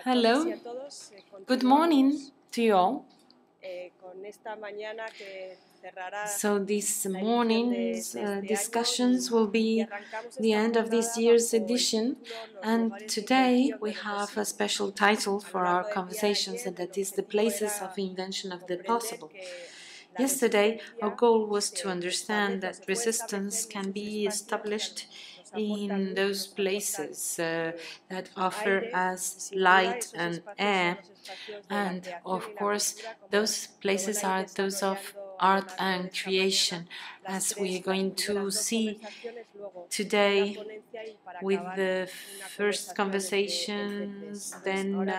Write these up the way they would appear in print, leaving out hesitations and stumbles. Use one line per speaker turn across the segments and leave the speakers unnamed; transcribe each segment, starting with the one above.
Hello, good morning to you all. So this morning's discussions will be the end of this year's edition, and today we have a special title for our conversations, and that is the places of invention of the possible. Yesterday, our goal was to understand that resistance can be established in those places that offer us light and air, and of course those places are those of art and creation, as we are going to see today with the first conversations, then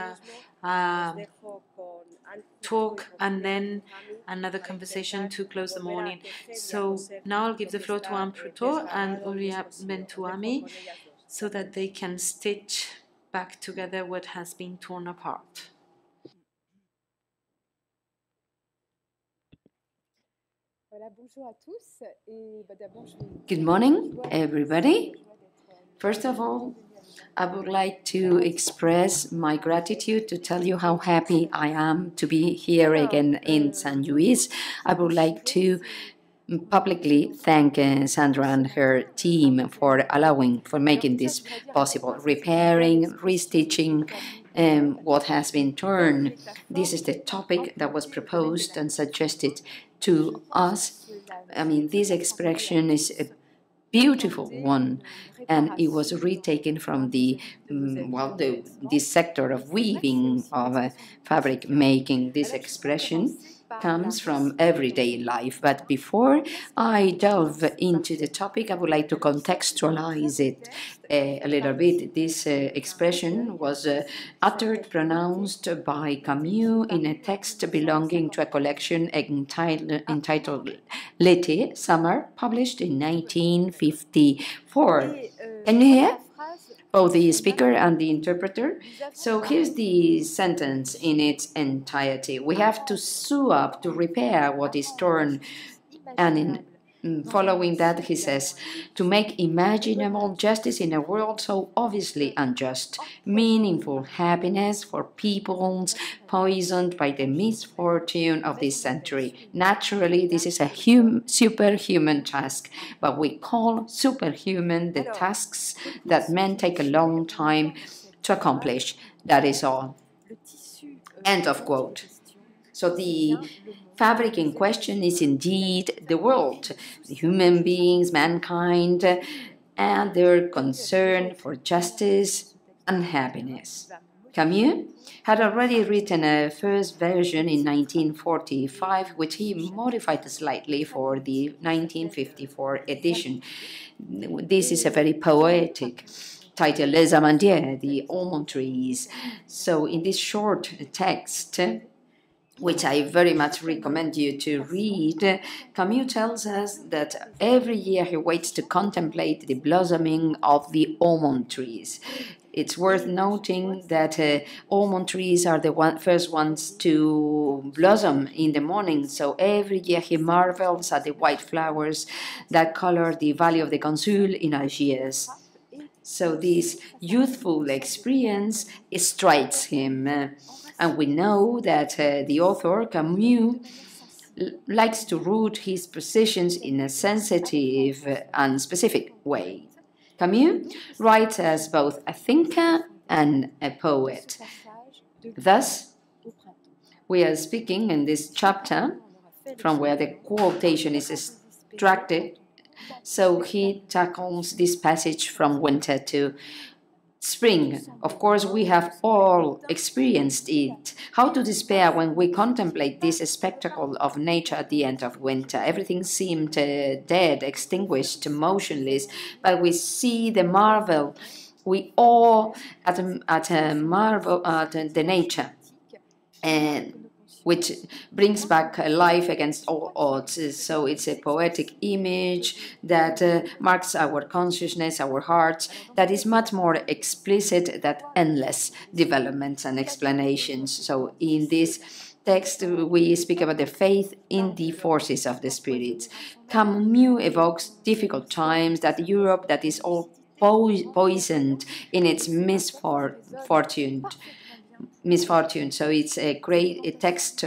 talk, and then another conversation to close the morning. So now I'll give the floor to Anne Prouteau and Hourya Bentouhami so that they can stitch back together what has been torn apart.
Good morning, everybody. First of all, I would like to express my gratitude to tell you how happy I am to be here again in San Luis. I would like to publicly thank Sandra and her team for making this possible, repairing, restitching what has been torn. This is the topic that was proposed and suggested to us. I mean, this expression is a beautiful one, and it was retaken from this sector of weaving, of fabric making. This expression comes from everyday life. But before I delve into the topic, I would like to contextualize it a little bit. This expression was uttered, pronounced by Camus in a text belonging to a collection entitled L'été, Summer, published in 1954. Can you hear? Both the speaker and the interpreter. So here's the sentence in its entirety. We have to sew up, to repair what is torn. And following that, he says, to make imaginable justice in a world so obviously unjust, meaningful happiness for peoples poisoned by the misfortune of this century. Naturally, this is a superhuman task, but we call superhuman the tasks that men take a long time to accomplish. That is all. End of quote. So the fabric in question is indeed the world, the human beings, mankind, and their concern for justice and happiness. Camus had already written a first version in 1945, which he modified slightly for the 1954 edition. This is a very poetic title, Les Amandiers, the almond trees. So in this short text, which I very much recommend you to read, Camus tells us that every year he waits to contemplate the blossoming of the almond trees. It's worth noting that almond trees are the first ones to blossom in the morning, so every year he marvels at the white flowers that color the Valley of the Consul in Algiers. So this youthful experience strikes him. And we know that the author, Camus, likes to root his positions in a sensitive and specific way. Camus writes as both a thinker and a poet. Thus, we are speaking in this chapter from where the quotation is extracted. So he tackles this passage from winter to spring. Of course, we have all experienced it. How to despair when we contemplate this spectacle of nature at the end of winter. Everything seemed dead, extinguished, motionless, but we see the marvel. We awe at the nature, and which brings back life against all odds. So it's a poetic image that marks our consciousness, our hearts, that is much more explicit than endless developments and explanations. So in this text, we speak about the faith in the forces of the spirits. Camus evokes difficult times, that Europe that is all poisoned in its misfortune. So it's a text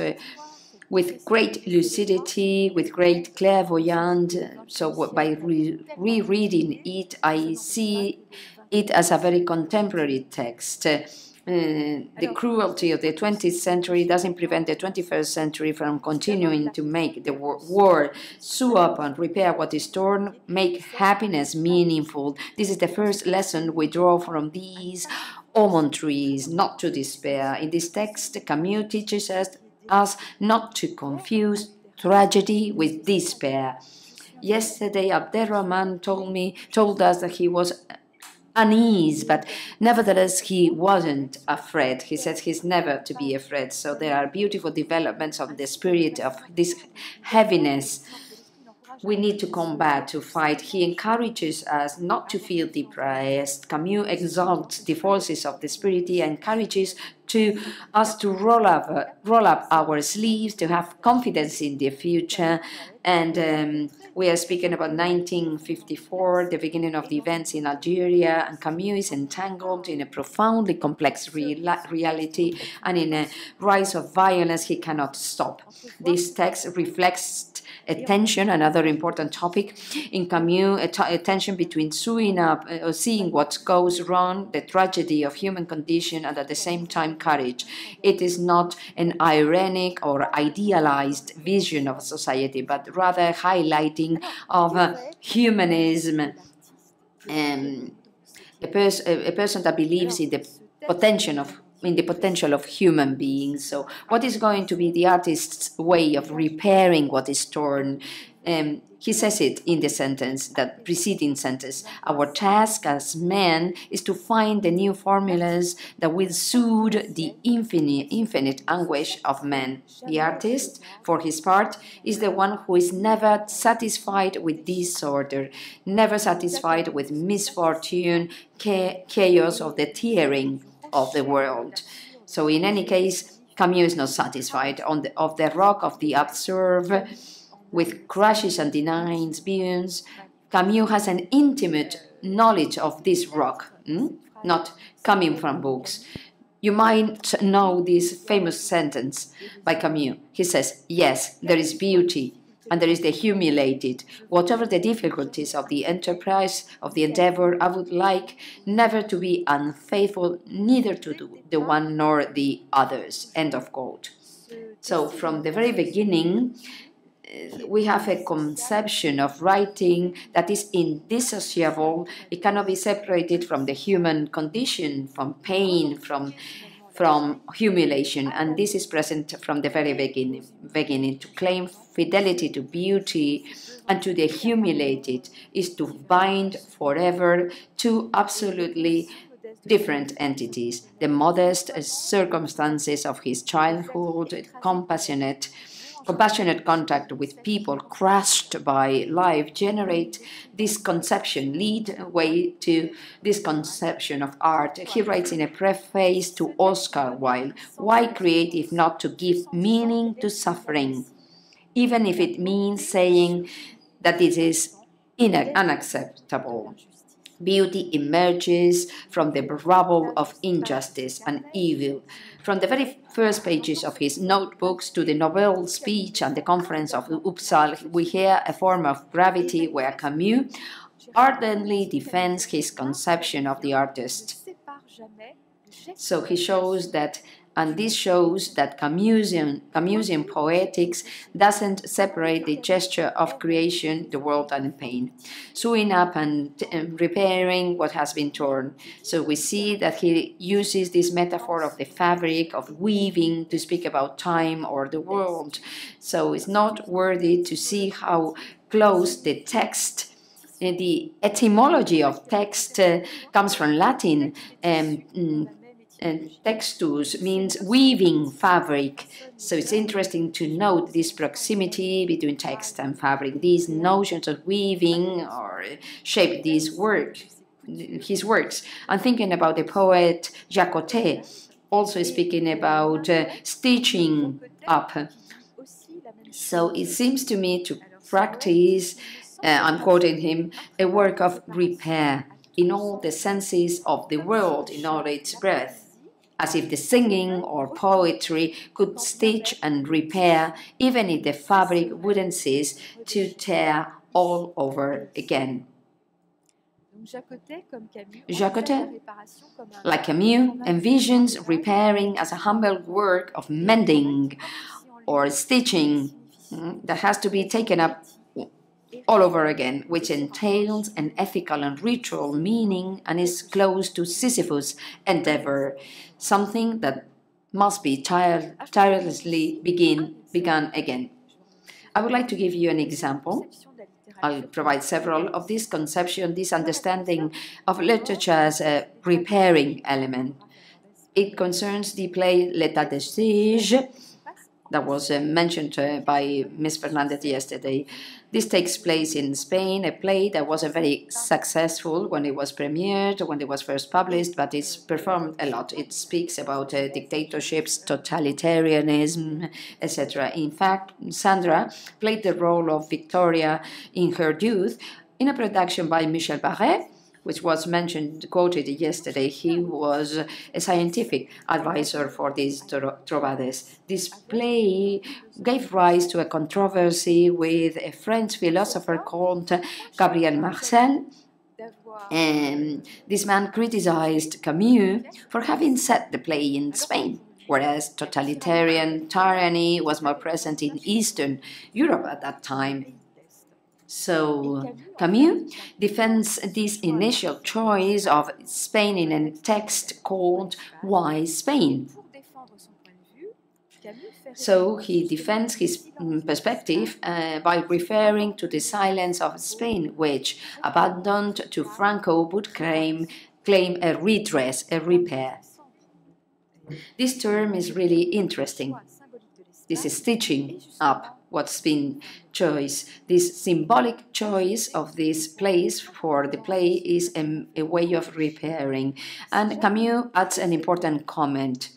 with great lucidity, with great clairvoyance. So by rereading it, I see it as a very contemporary text. The cruelty of the 20th century doesn't prevent the 21st century from continuing to make the war sew up and repair what is torn, make happiness meaningful. This is the first lesson we draw from these almond trees, not to despair. In this text, Camus teaches us not to confuse tragedy with despair. Yesterday, Abderrahman told us that he was unease, but nevertheless he wasn't afraid. He said he's never to be afraid. So there are beautiful developments of the spirit of this heaviness we need to combat, to fight. He encourages us not to feel depressed. Camus exalts the forces of the spirit. He encourages us to roll up our sleeves, to have confidence in the future. And we are speaking about 1954, the beginning of the events in Algeria, and Camus is entangled in a profoundly complex reality and in a rise of violence he cannot stop. This text reflects a tension, another important topic in Camus, a tension between sewing up, seeing what goes wrong, the tragedy of human condition, and at the same time courage. It is not an ironic or idealized vision of society, but rather highlighting of humanism, a person that believes in the potential of human beings. So what is going to be the artist's way of repairing what is torn? He says it in the sentence, that preceding sentence. Our task as men is to find the new formulas that will soothe the infinite anguish of men. The artist, for his part, is the one who is never satisfied with disorder, never satisfied with misfortune, chaos, or the tearing of the world. So in any case, Camus is not satisfied. Of the rock of the absurd, with crashes and denies, beyonds, Camus has an intimate knowledge of this rock, not coming from books. You might know this famous sentence by Camus. He says, yes, there is beauty, and there is the humiliated. Whatever the difficulties of the enterprise, of the endeavor, I would like never to be unfaithful, neither to the one nor the others. End of quote. So from the very beginning, we have a conception of writing that is indissociable. It cannot be separated from the human condition, from pain, from humiliation, and this is present from the very beginning. To claim fidelity to beauty and to the humiliated is to bind forever two absolutely different entities. The modest circumstances of his childhood, compassionate contact with people crushed by life generate this conception, lead way to this conception of art. He writes in a preface to Oscar Wilde, why create if not to give meaning to suffering, even if it means saying that it is unacceptable. Beauty emerges from the rubble of injustice and evil. From the very first pages of his notebooks to the Nobel speech and the conference of Uppsala, we hear a form of gravity where Camus ardently defends his conception of the artist. So he shows that, and this shows that Camusian poetics doesn't separate the gesture of creation, the world, and pain, sewing up and repairing what has been torn. So we see that he uses this metaphor of the fabric, of weaving, to speak about time or the world. So it's not worthy to see how close the text. The etymology of text comes from Latin. Textus means weaving fabric. So it's interesting to note this proximity between text and fabric. These notions of weaving or shape his works. I'm thinking about the poet Jacotet, also speaking about stitching up. So it seems to me to practice, I'm quoting him, a work of repair. in all the senses of the word in all its breadth, as if the singing or poetry could stitch and repair, even if the fabric wouldn't cease to tear all over again. Jacotet, like Camus, envisions repairing as a humble work of mending or stitching that has to be taken up all over again, which entails an ethical and ritual meaning and is close to Sisyphus' endeavor, something that must be tirelessly begun again. I would like to give you an example. I'll provide several of this conception, this understanding of literature as a repairing element. It concerns the play L'État de Siege, that was mentioned by Ms. Fernandez yesterday. This takes place in Spain, a play that wasn't very successful when it was premiered, when it was first published, but it's performed a lot. It speaks about dictatorships, totalitarianism, etc. In fact, Sandra played the role of Victoria in her youth in a production by Michel Barret, which was mentioned, quoted yesterday. He was a scientific advisor for these Trobades. This play gave rise to a controversy with a French philosopher called Gabriel Marcel. And this man criticized Camus for having set the play in Spain, whereas totalitarian tyranny was more present in Eastern Europe at that time. So Camus defends this initial choice of Spain in a text called Why Spain? So he defends his perspective by referring to the silence of Spain, which, abandoned to Franco, would claim a redress, a repair. This term is really interesting. This is stitching up what's been choice. This symbolic choice of this place for the play is a way of repairing. And Camus adds an important comment.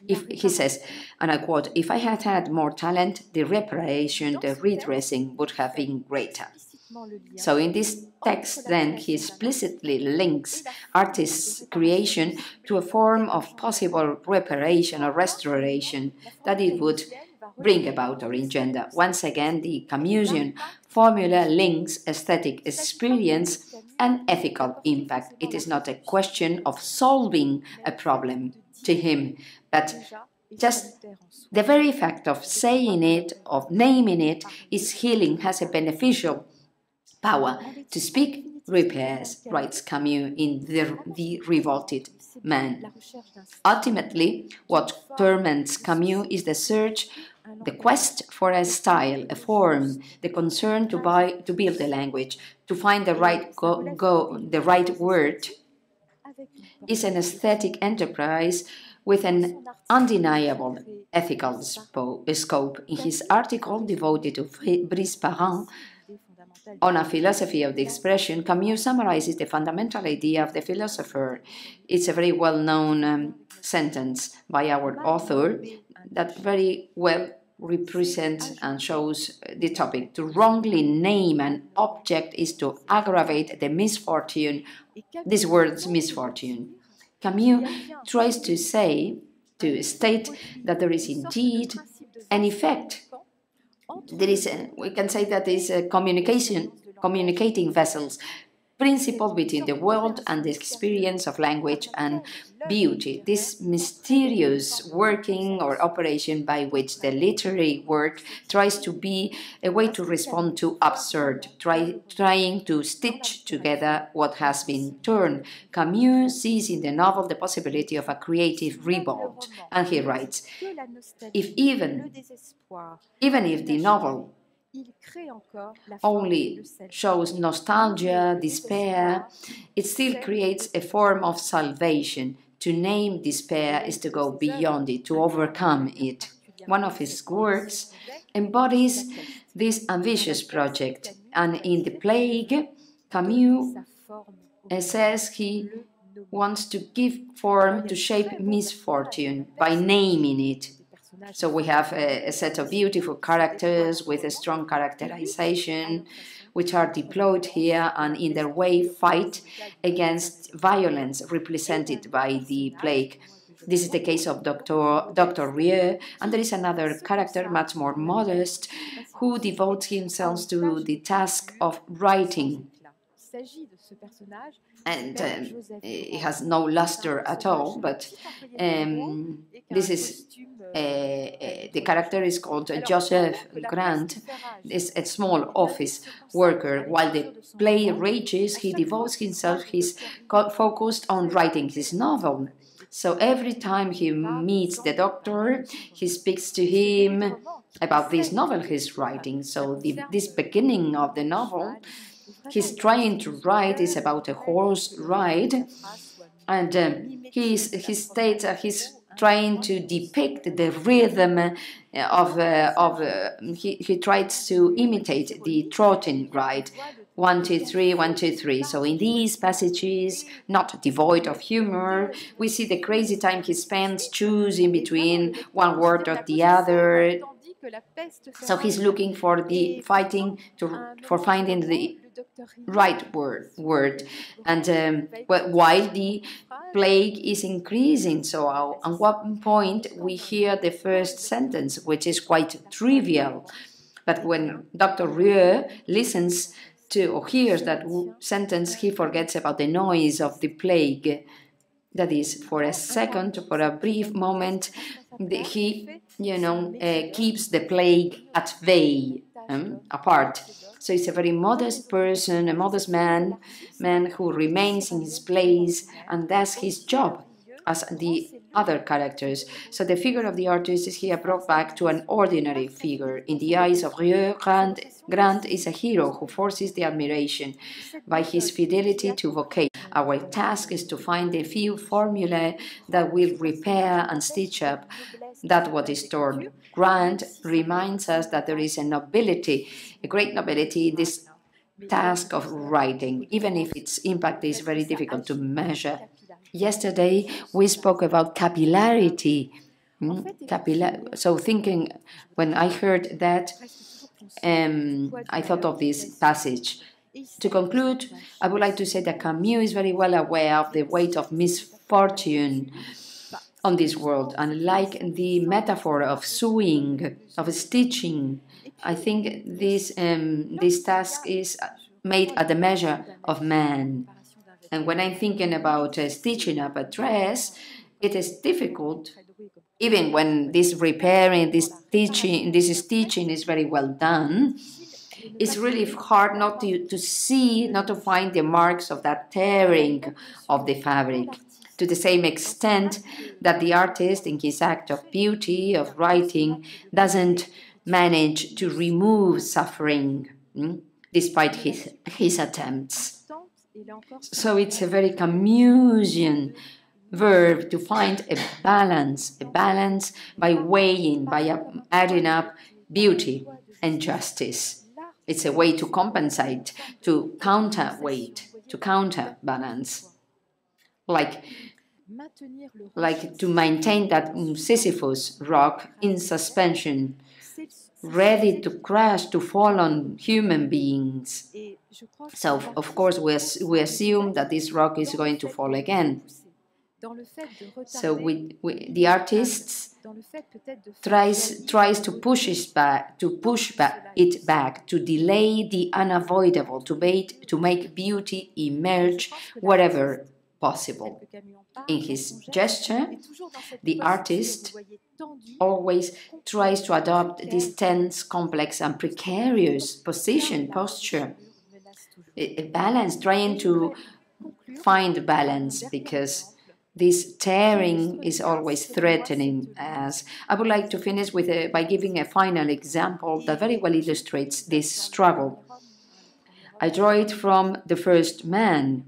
He says, and I quote, "If I had had more talent, the reparation, the redressing would have been greater." So in this text, then, he explicitly links artist's creation to a form of possible reparation or restoration that it would bring about or engender. Once again, the camusian formula links aesthetic experience and ethical impact. It is not a question of solving a problem to him, but just the very fact of saying it, of naming it, is healing, has a beneficial power. To speak repairs, writes Camus in The Revolted Man. Ultimately, what torments Camus is the search, the quest for a style, a form, the concern to build a language, to find the right the right word, is an aesthetic enterprise with an undeniable ethical scope. In his article devoted to Brice Parent on a philosophy of the expression, Camus summarizes the fundamental idea of the philosopher. It's a very well-known sentence by our author that very well represents and shows the topic. To wrongly name an object is to aggravate the misfortune, this word's misfortune. Camus tries to state that there is indeed an effect. We can say that is a communicating vessels, principle between the world and the experience of language and beauty. This mysterious working or operation by which the literary work tries to be a way to respond to absurd, trying to stitch together what has been torn. Camus sees in the novel the possibility of a creative revolt, and he writes, even if the novel only shows nostalgia, despair, it still creates a form of salvation. To name despair is to go beyond it, to overcome it. One of his works embodies this ambitious project, and in The Plague, Camus says he wants to give form, to shape misfortune by naming it. So we have a set of beautiful characters with a strong characterization, which are deployed here and in their way fight against violence represented by the plague. This is the case of Dr. Hourya, and there is another character, much more modest, who devotes himself to the task of writing. And he has no luster at all, but this is the character is called Joseph Grant, is a small office worker. While the play rages, he devotes himself, he's focused on writing his novel. So every time he meets the doctor, he speaks to him about this novel he's writing. So this beginning of the novel he's trying to write is about a horse ride, and he states that he's trying to depict the rhythm he tries to imitate the trotting ride. 1, 2, 3, 1, 2, 3. So in these passages, not devoid of humor, we see the crazy time he spends choosing between one word or the other. So he's looking for finding the right word. And while the plague is increasing, so at one point we hear the first sentence, which is quite trivial. But when Dr. Hourya listens to or hears that sentence, he forgets about the noise of the plague. That is, for a second, for a brief moment, he, keeps the plague at bay, apart. So he's a very modest person, a modest man who remains in his place and does his job as the other characters. So the figure of the artist is here brought back to an ordinary figure. In the eyes of Hourya, Grant is a hero who forces the admiration by his fidelity to vocation. Our task is to find a few formulae that will repair and stitch up that what is torn. Grant reminds us that there is a great nobility in this task of writing, even if its impact is very difficult to measure. Yesterday, we spoke about capillarity. So thinking, when I heard that, I thought of this passage. To conclude, I would like to say that Camus is very well aware of the weight of misfortune on this world. And like the metaphor of sewing, of stitching, I think this task is made at the measure of man. And when I'm thinking about stitching up a dress, it is difficult, even when this repairing, this stitching is very well done. It's really hard not to find the marks of that tearing of the fabric, to the same extent that the artist, in his act of beauty, of writing, doesn't manage to remove suffering, despite his attempts. So it's a very Camusian verb to find a balance by weighing, by adding up beauty and justice. It's a way to compensate, to counterweight, to counterbalance. Like to maintain that Sisyphus rock in suspension, ready to crash, to fall on human beings. So, of course, we assume that this rock is going to fall again. So the artist tries to push it back, to delay the unavoidable, to make beauty emerge wherever possible. In his gesture, the artist always tries to adopt this tense, complex, and precarious posture, a balance, trying to find balance, because this tearing is always threatening us. I would like to finish by giving a final example that very well illustrates this struggle. I draw it from The First Man.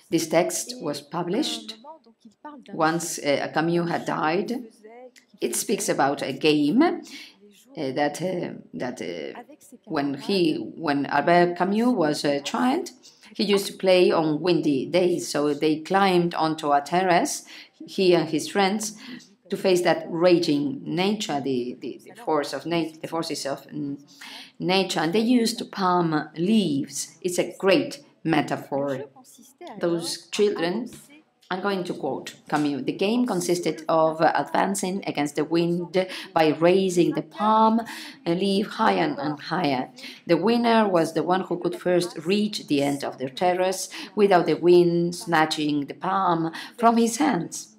This text was published once Camus had died. It speaks about a game when Albert Camus was a child, he used to play on windy days. So they climbed onto a terrace, he and his friends, to face that raging nature, the forces of nature, and they used palm leaves. It's a great metaphor. Those children, I'm going to quote Camus, the game consisted of advancing against the wind by raising the palm leaf higher and higher. The winner was the one who could first reach the end of the terrace without the wind snatching the palm from his hands.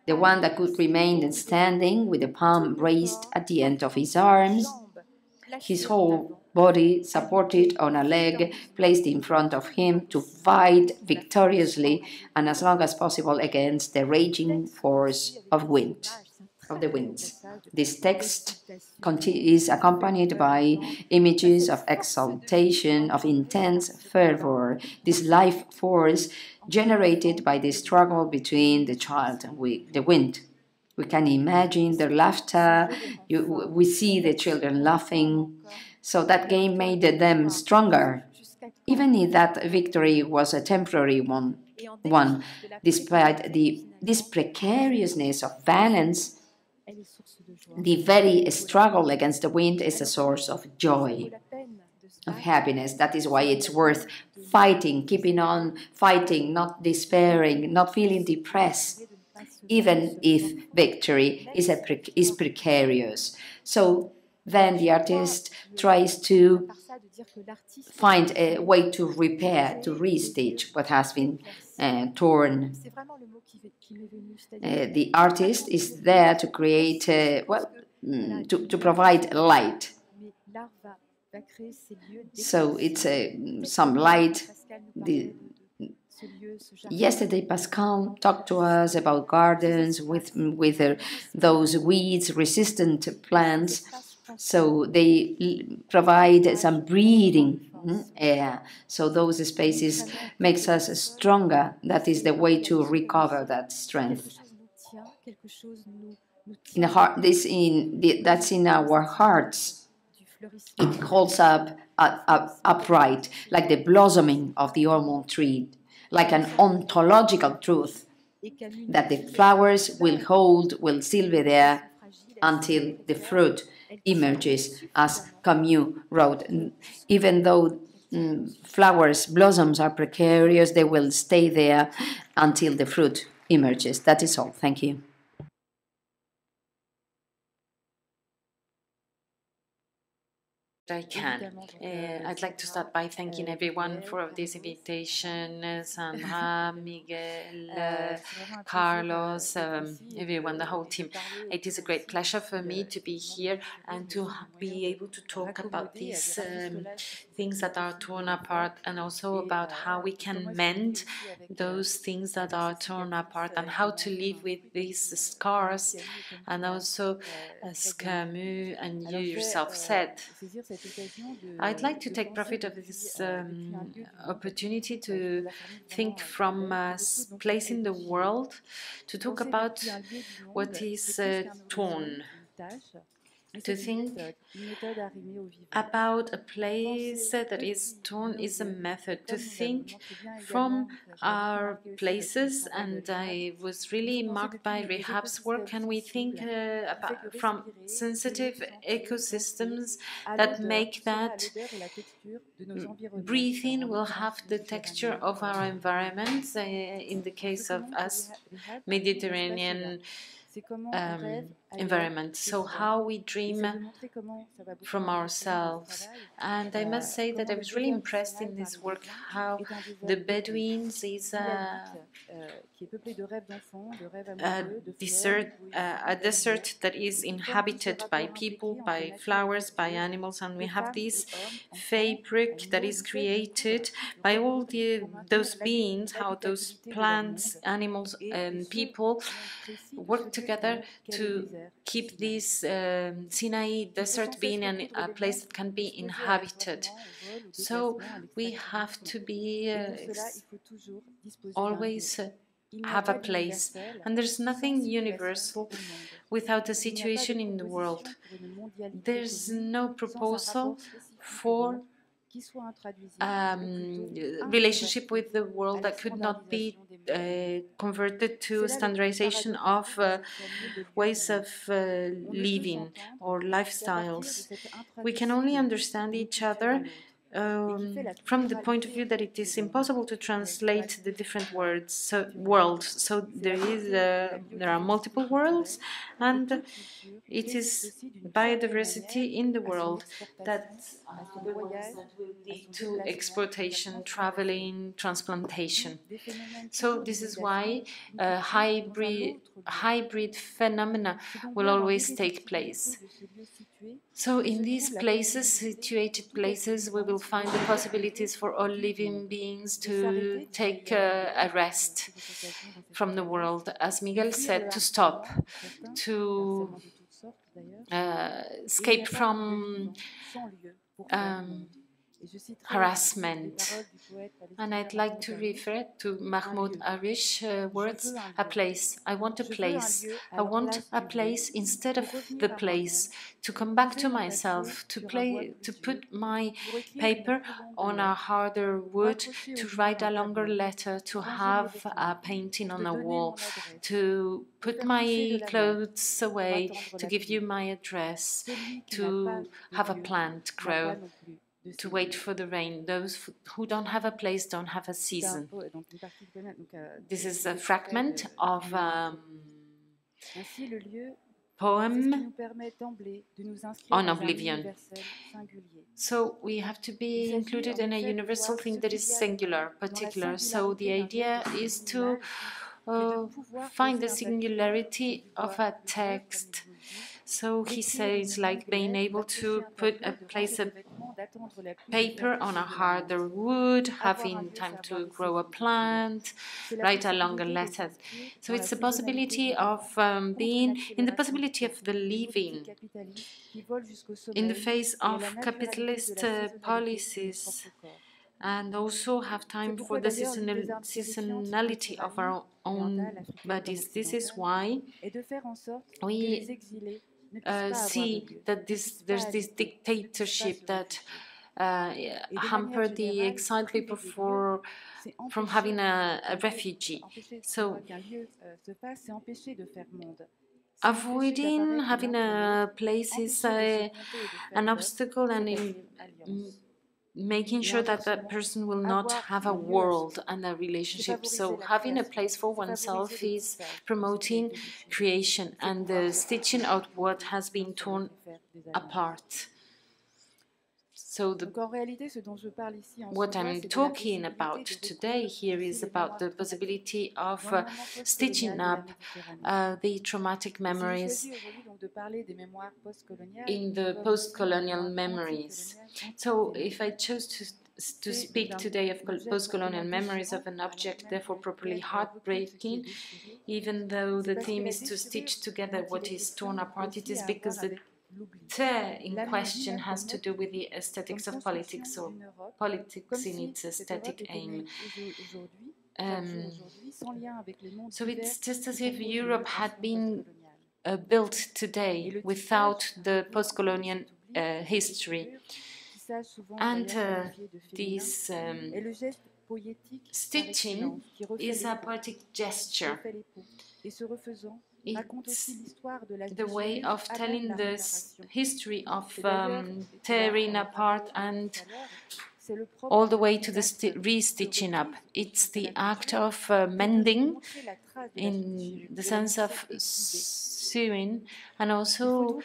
The one that could remain standing with the palm raised at the end of his arms, his whole body supported on a leg placed in front of him to fight victoriously and as long as possible against the raging force of the winds. This text is accompanied by images of exaltation, of intense fervor, this life force generated by the struggle between the child and the wind. We can imagine their laughter. We see the children laughing. So that game made them stronger, even if that victory was a temporary one. Despite this precariousness of balance, the very struggle against the wind is a source of joy, of happiness. That is why it's worth fighting, keeping on fighting, not despairing, not feeling depressed, even if victory is precarious. So then the artist tries to find a way to repair, to restitch what has been torn. The artist is there to create, to provide light. So it's some light. Yesterday, Pascal talked to us about gardens with those weeds-resistant plants. So they provide some breathing air. So those spaces makes us stronger. That is the way to recover that strength. In the heart, that's in our hearts. It holds up upright, like the blossoming of the almond tree, like an ontological truth that the flowers will still be there until the fruit emerges, as Camus wrote. Even though blossoms are precarious, they will stay there until the fruit emerges. That is all. Thank you.
I can. I'd like to start by thanking everyone for this invitation, Sandra, Miguel, Carlos, everyone, the whole team. It is a great pleasure for me to be here and to be able to talk about these things that are torn apart, and also about how we can mend those things that are torn apart and how to live with these scars, and also, as Camus and you yourself said, I'd like to take profit of this opportunity to think from a place in the world, to talk about what is torn, to think about a place that is torn is a method, to think from our places, and I was really marked by Rehab's work, and we think from sensitive ecosystems that make that breathing will have the texture of our environments, in the case of us, Mediterranean environment. So how we dream from ourselves. And I must say that I was really impressed in this work how the Bedouins is a desert that is inhabited by people, by flowers, by animals, and we have this fabric that is created by all those beings, how those plants, animals, and people work together to keep this Sinai desert being a place that can be inhabited. So we have to be always have a place, and there's nothing universal without a situation in the world. There's no proposal for relationship with the world that could not be converted to standardization of ways of living or lifestyles. We can only understand each other from the point of view that it is impossible to translate the different worlds. So there are multiple worlds, and it is biodiversity in the world that the ones that will lead to exploitation, traveling, transplantation. So this is why hybrid phenomena will always take place. So in these places, situated places, we will find the possibilities for all living beings to take a rest from the world. As Miguel said, to stop, to escape from harassment. And I'd like to refer to Mahmoud Arish's words, a place. I want a place. I want a place instead of the place, to come back to myself, to put my paper on a harder wood, to write a longer letter, to have a painting on a wall, to put my clothes away, to give you my address, to have a plant grow, to wait for the rain. Those who don't have a place don't have a season. This is a fragment of poem on oblivion. So we have to be included in a universal thing that is singular, particular. So the idea is to find the singularity of a text. So he says, like being able to place a paper on a harder wood, having time to grow a plant, write a longer letter. So it's the possibility of being in the possibility of the living in the face of capitalist policies, and also have time for the seasonality of our own bodies. This is why we see that there's this dictatorship that hamper the exiled people from having a refugee. So avoiding having a place is an obstacle, and making sure that that person will not have a world and a relationship. So having a place for oneself is promoting creation and the stitching out what has been torn apart. So what I'm talking about today here is about the possibility of stitching up the traumatic memories in the post-colonial memories. So if I chose to speak today of post-colonial memories of an object, therefore properly heartbreaking, even though the theme is to stitch together what is torn apart, it is because the in question has to do with the aesthetics of politics, or politics in its aesthetic aim. So it's just as if Europe had been built today without the post-colonial history. And this stitching is a poetic gesture. It's the way of telling the history of tearing apart and all the way to the re-stitching up. It's the act of mending in the sense of sewing, and also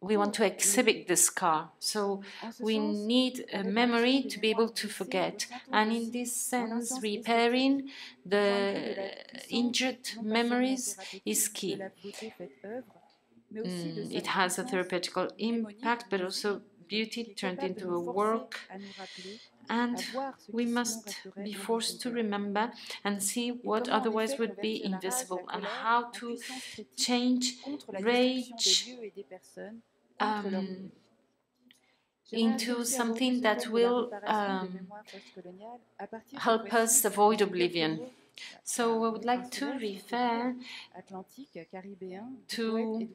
we want to exhibit the scar. So we need a memory to be able to forget. And in this sense, repairing the injured memories is key. It has a therapeutical impact, but also beauty turned into a work. And we must be forced to remember and see what otherwise would be invisible, and how to change rage into something that will help us avoid oblivion. So I would like to refer to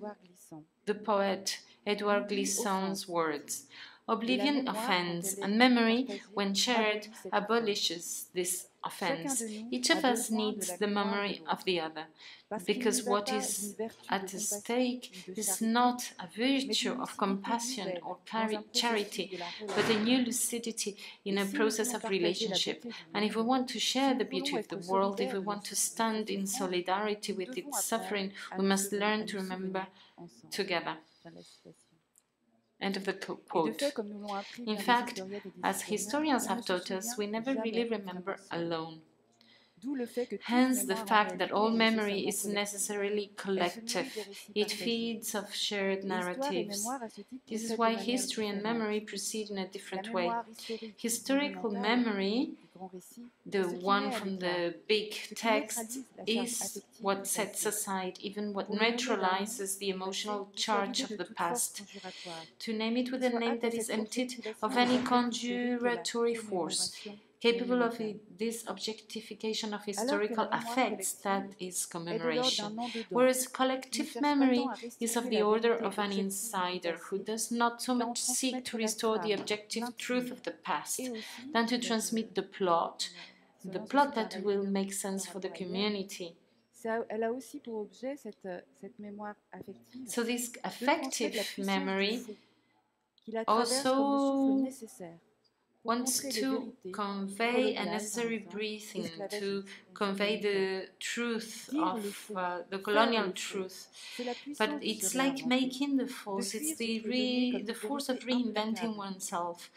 the poet Edouard Glissant's words. Oblivion offends, and memory, when shared, abolishes this offense. Each of us needs the memory of the other, because what is at stake is not a virtue of compassion or charity, but a new lucidity in a process of relationship. And if we want to share the beauty of the world, if we want to stand in solidarity with its suffering, we must learn to remember together. End of the quote. In fact, as historians have taught us, we never really remember alone. Hence the fact that all memory is necessarily collective. It feeds off shared narratives. This is why history and memory proceed in a different way. Historical memory, the one from the big text, is what sets aside, even what neutralizes the emotional charge of the past. To name it with a name that is emptied of any conjuratory force, capable of this objectification of historical affects, that is commemoration. Whereas collective memory is of the order of an insider who does not so much seek to restore the objective truth of the past than to transmit the plot that will make sense for the community. So this affective memory also wants to convey a necessary breathing, to convey the truth of the colonial truth. But it's like making the force, it's the force of reinventing oneself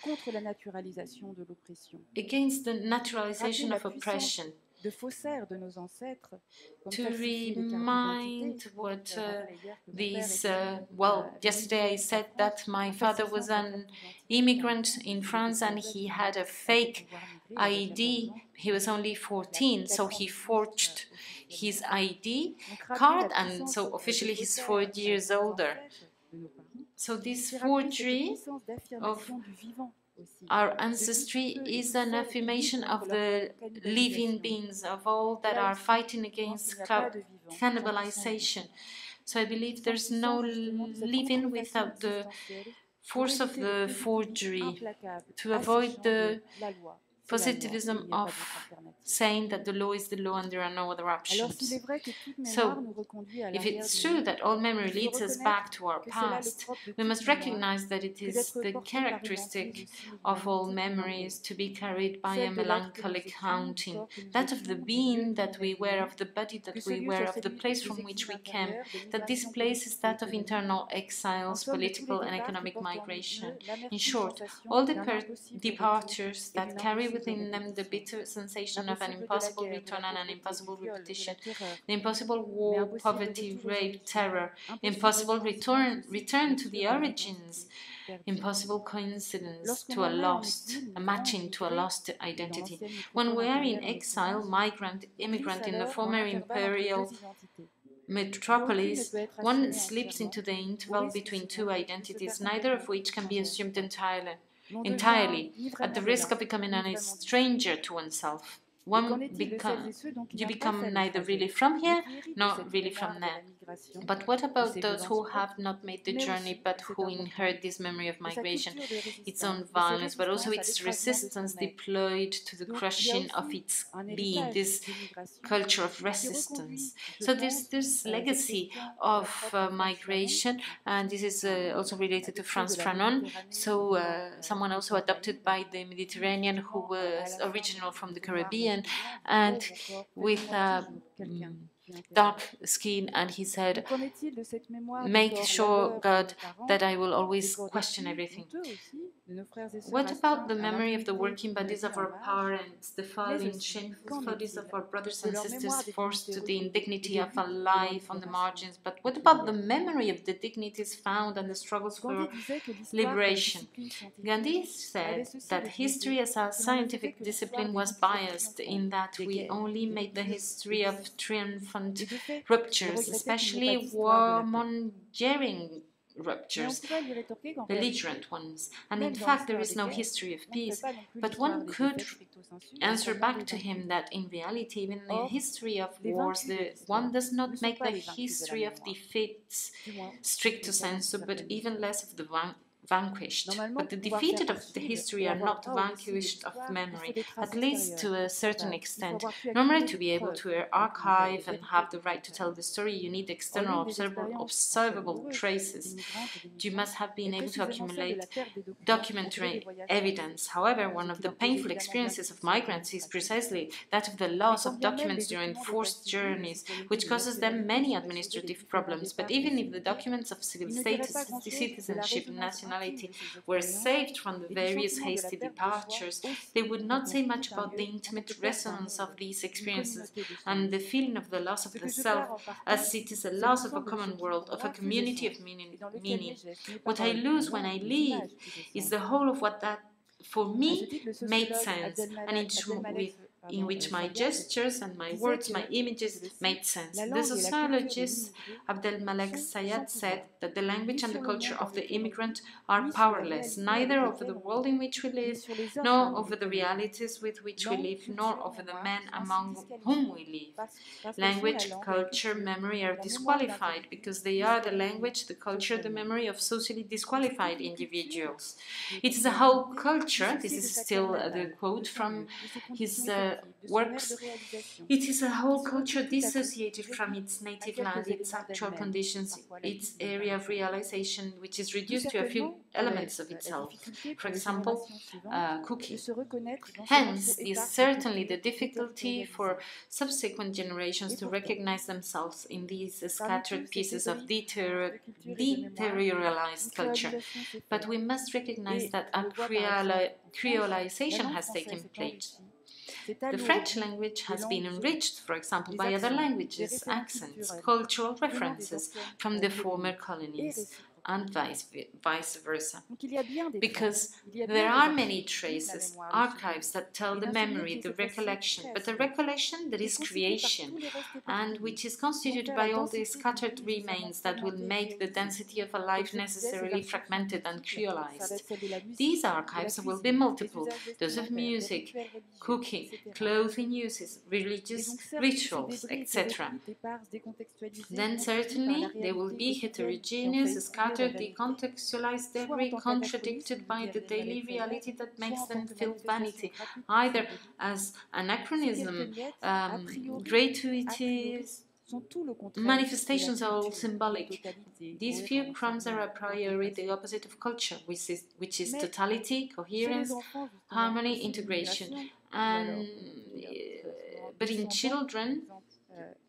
against the naturalization of oppression. To remind what well, yesterday I said that my father was an immigrant in France and he had a fake ID. He was only 14, so he forged his ID card, and so officially he's 4 years older. So this forgery of our ancestry is an affirmation of the living beings, of all that are fighting against cannibalization. So I believe there's no living without the force of the forgery, to avoid the positivism of saying that the law is the law and there are no other options. So, if it's true that all memory leads us back to our past, we must recognize that it is the characteristic of all memories to be carried by a melancholic haunting, that of the being that we were, of the body that we were, of the place from which we came, that this place is that of internal exiles, political and economic migration. In short, all the departures that carry within them the bitter sensation of an impossible return and an impossible repetition, the impossible war, poverty, rape, terror, impossible return to the origins, impossible coincidence to a matching to a lost identity. When we are in exile, migrant, immigrant in the former imperial metropolis, one slips into the interval between two identities, neither of which can be assumed entirely, at the risk of becoming a stranger to oneself. You become neither really from here nor really from there. But what about those who have not made the journey but who inherit this memory of migration, its own violence, but also its resistance deployed to the crushing of its being, this culture of resistance? So there's this legacy of migration, and this is also related to Frantz Fanon, so someone also adopted by the Mediterranean who was original from the Caribbean and with dark skin, and he said, make sure, God, that I will always question everything. What about the memory of the working bodies of our parents, the fallen, shameful bodies of our brothers and sisters forced to the indignity of a life on the margins? But what about the memory of the dignities found and the struggles for liberation? Gandhi said that history as a scientific discipline was biased in that we only made the history of triumphant ruptures, especially warmongering ruptures, belligerent ones. And in fact, there is no history of peace. But one could answer back to him that in reality, even in the history of wars, one does not make the history of defeats stricto sensu, but even less of the vanquished, but the defeated of the history are not vanquished of memory, at least to a certain extent. Normally, to be able to archive and have the right to tell the story, you need external observable traces. You must have been able to accumulate documentary evidence. However, one of the painful experiences of migrants is precisely that of the loss of documents during forced journeys, which causes them many administrative problems. But even if the documents of civil status, citizenship, and nationality were saved from the various hasty departures, they would not say much about the intimate resonance of these experiences and the feeling of the loss of the self, as it is a loss of a common world, of a community of meaning. What I lose when I leave is the whole of what that, for me, made sense, and in which my gestures and my words, my images made sense. The sociologist Abdelmalek Sayed said that the language and the culture of the immigrant are powerless, neither over the world in which we live, nor over the realities with which we live, nor over the men among whom we live. Language, culture, memory are disqualified because they are the language, the culture, the memory of socially disqualified individuals. It is a whole culture, this is still the quote from his works, it is a whole culture dissociated from its native land, its actual conditions, its area of realization, which is reduced to a few elements of itself. For example, cooking. Hence is certainly the difficulty for subsequent generations to recognize themselves in these scattered pieces of deteriorized culture. But we must recognize that a creolization has taken place. The French language has been enriched, for example, by other languages, accents, cultural references from the former colonies, and vice versa. Because there are many traces, archives that tell the memory, the recollection, but a recollection that is creation, and which is constituted by all the scattered remains that will make the density of a life necessarily fragmented and creolized. These archives will be multiple, those of music, cooking, clothing uses, religious rituals, etc. Then certainly they will be heterogeneous, scattered, decontextualized, every contradicted by the daily reality that makes them feel vanity, either as anachronism, gratuities, manifestations are all symbolic. These few crumbs are a priori the opposite of culture, which is totality, coherence, harmony, integration. But in children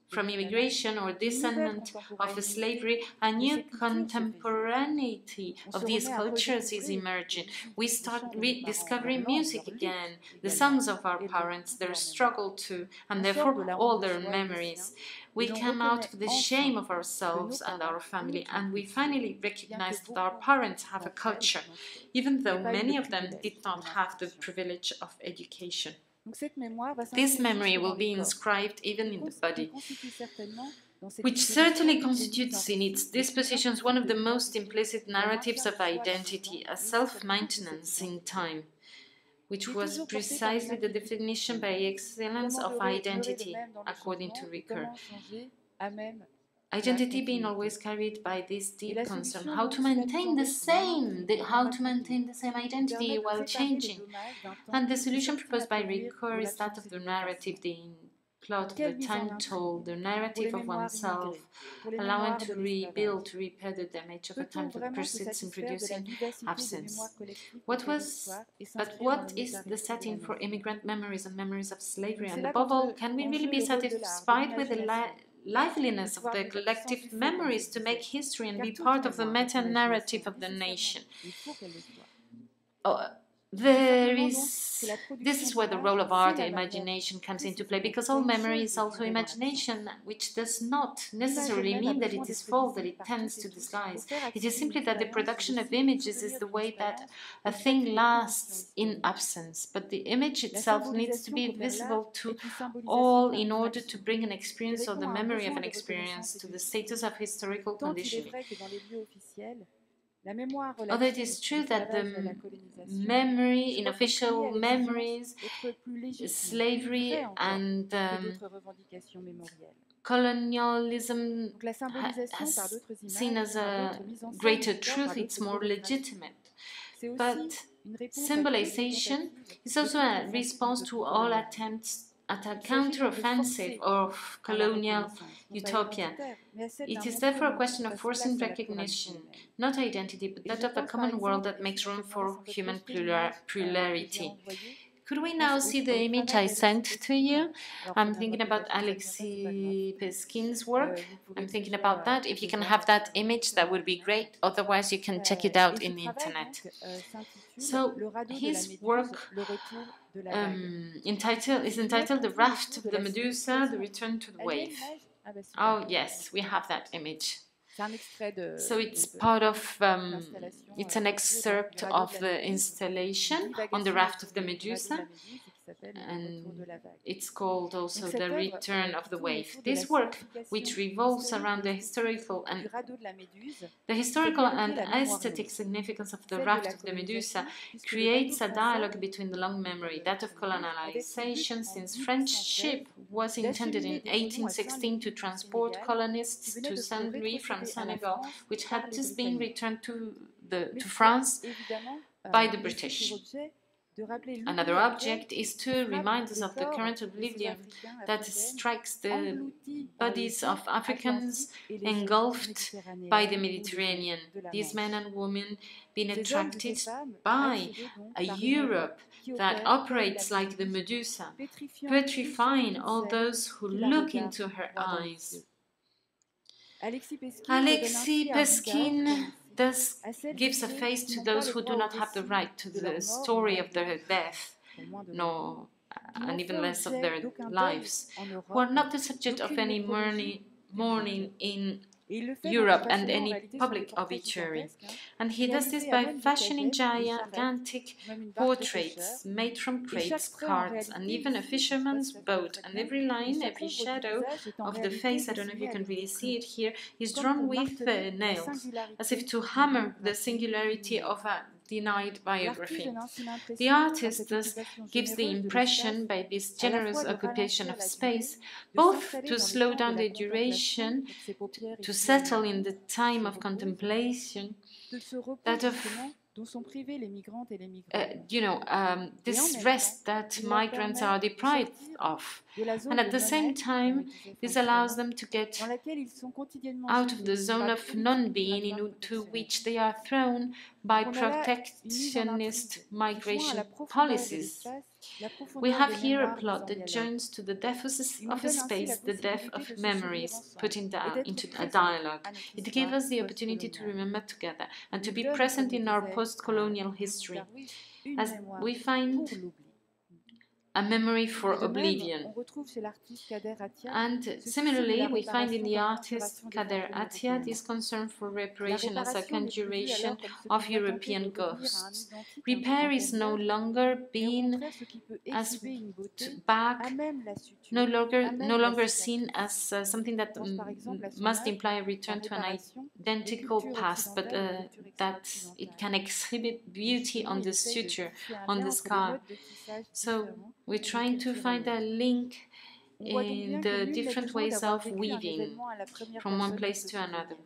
from immigration or descendant of slavery, a new contemporaneity of these cultures is emerging. We start rediscovering music again, the songs of our parents, their struggle too, and therefore all their memories. We come out of the shame of ourselves and our family, and we finally recognize that our parents have a culture, even though many of them did not have the privilege of education. This memory will be inscribed even in the body, which certainly constitutes in its dispositions one of the most implicit narratives of identity, a self-maintenance in time, which was precisely the definition by excellence of identity, according to Ricoeur. Identity being always carried by this deep concern, how to maintain the same identity while changing. And the solution proposed by Ricoeur is that of the narrative, the plot, the time told, the narrative of oneself, allowing to rebuild, to repair the damage of a time that persists in producing absence. But what is the setting for immigrant memories and memories of slavery? And above all, can we really be satisfied with the liveliness of the collective memories to make history and be part of the meta-narrative of the nation? This is where the role of art and imagination comes into play, because all memory is also imagination, which does not necessarily mean that it is false, that it tends to disguise. It is simply that the production of images is the way that a thing lasts in absence, but the image itself needs to be visible to all in order to bring an experience or the memory of an experience to the status of historical conditioning. Although it is true that the memory, in official memories, slavery and colonialism has seen as a greater truth, it's more legitimate. But symbolization is also a response to all attempts at a counter-offensive of colonial utopia. It is therefore a question of forcing recognition, not identity, but that of a common world that makes room for human plurality. Could we now see the image I sent to you? I'm thinking about Alexis Peskin's work. I'm thinking about that. If you can have that image, that would be great. Otherwise, you can check it out in the internet. So his work is entitled The Raft of the Medusa, The Return to the Wave. Oh yes, we have that image. So it's part of, it's an excerpt of the installation on the Raft of the Medusa, and it's called also The Return of the Wave. This work, which revolves around the historical and aesthetic significance of the Raft of the Medusa, creates a dialogue between the long memory, that of colonization, since French ship was intended in 1816 to transport colonists to Saint Louis from Senegal, which had just been returned to France by the British. Another object is to remind us of the current oblivion that strikes the bodies of Africans engulfed by the Mediterranean, these men and women being attracted by a Europe that operates like the Medusa, petrifying all those who look into her eyes. Alexis Peskin thus gives a face to those who do not have the right to the story of their death, nor and even less of their lives, who are not the subject of any mourning in Europe and any public obituary. And he does this by fashioning gigantic portraits made from crates, cards, and even a fisherman's boat. And every line, every shadow of the face, I don't know if you can really see it here, is drawn with nails, as if to hammer the singularity of a denied biography. The artist thus gives the impression, by this generous occupation of space, both to slow down the duration, to settle in the time of contemplation, that of this rest that migrants are deprived of. And at the same time, this allows them to get out of the zone of non-being into which they are thrown by protectionist migration policies. We have here a plot that joins to the depth of a space the depth of memories put into a dialogue. It gives us the opportunity to remember together and to be present in our post-colonial history, as we find a memory for oblivion. And similarly, we find in the artist Kader Attia this concern for reparation as a conjuration of European ghosts. Repair is no longer being as back, no longer seen as something that must imply a return to an identical past, but that it can exhibit beauty on the suture, on the scar. So we're trying to find a link in the different ways of weaving from one place to another.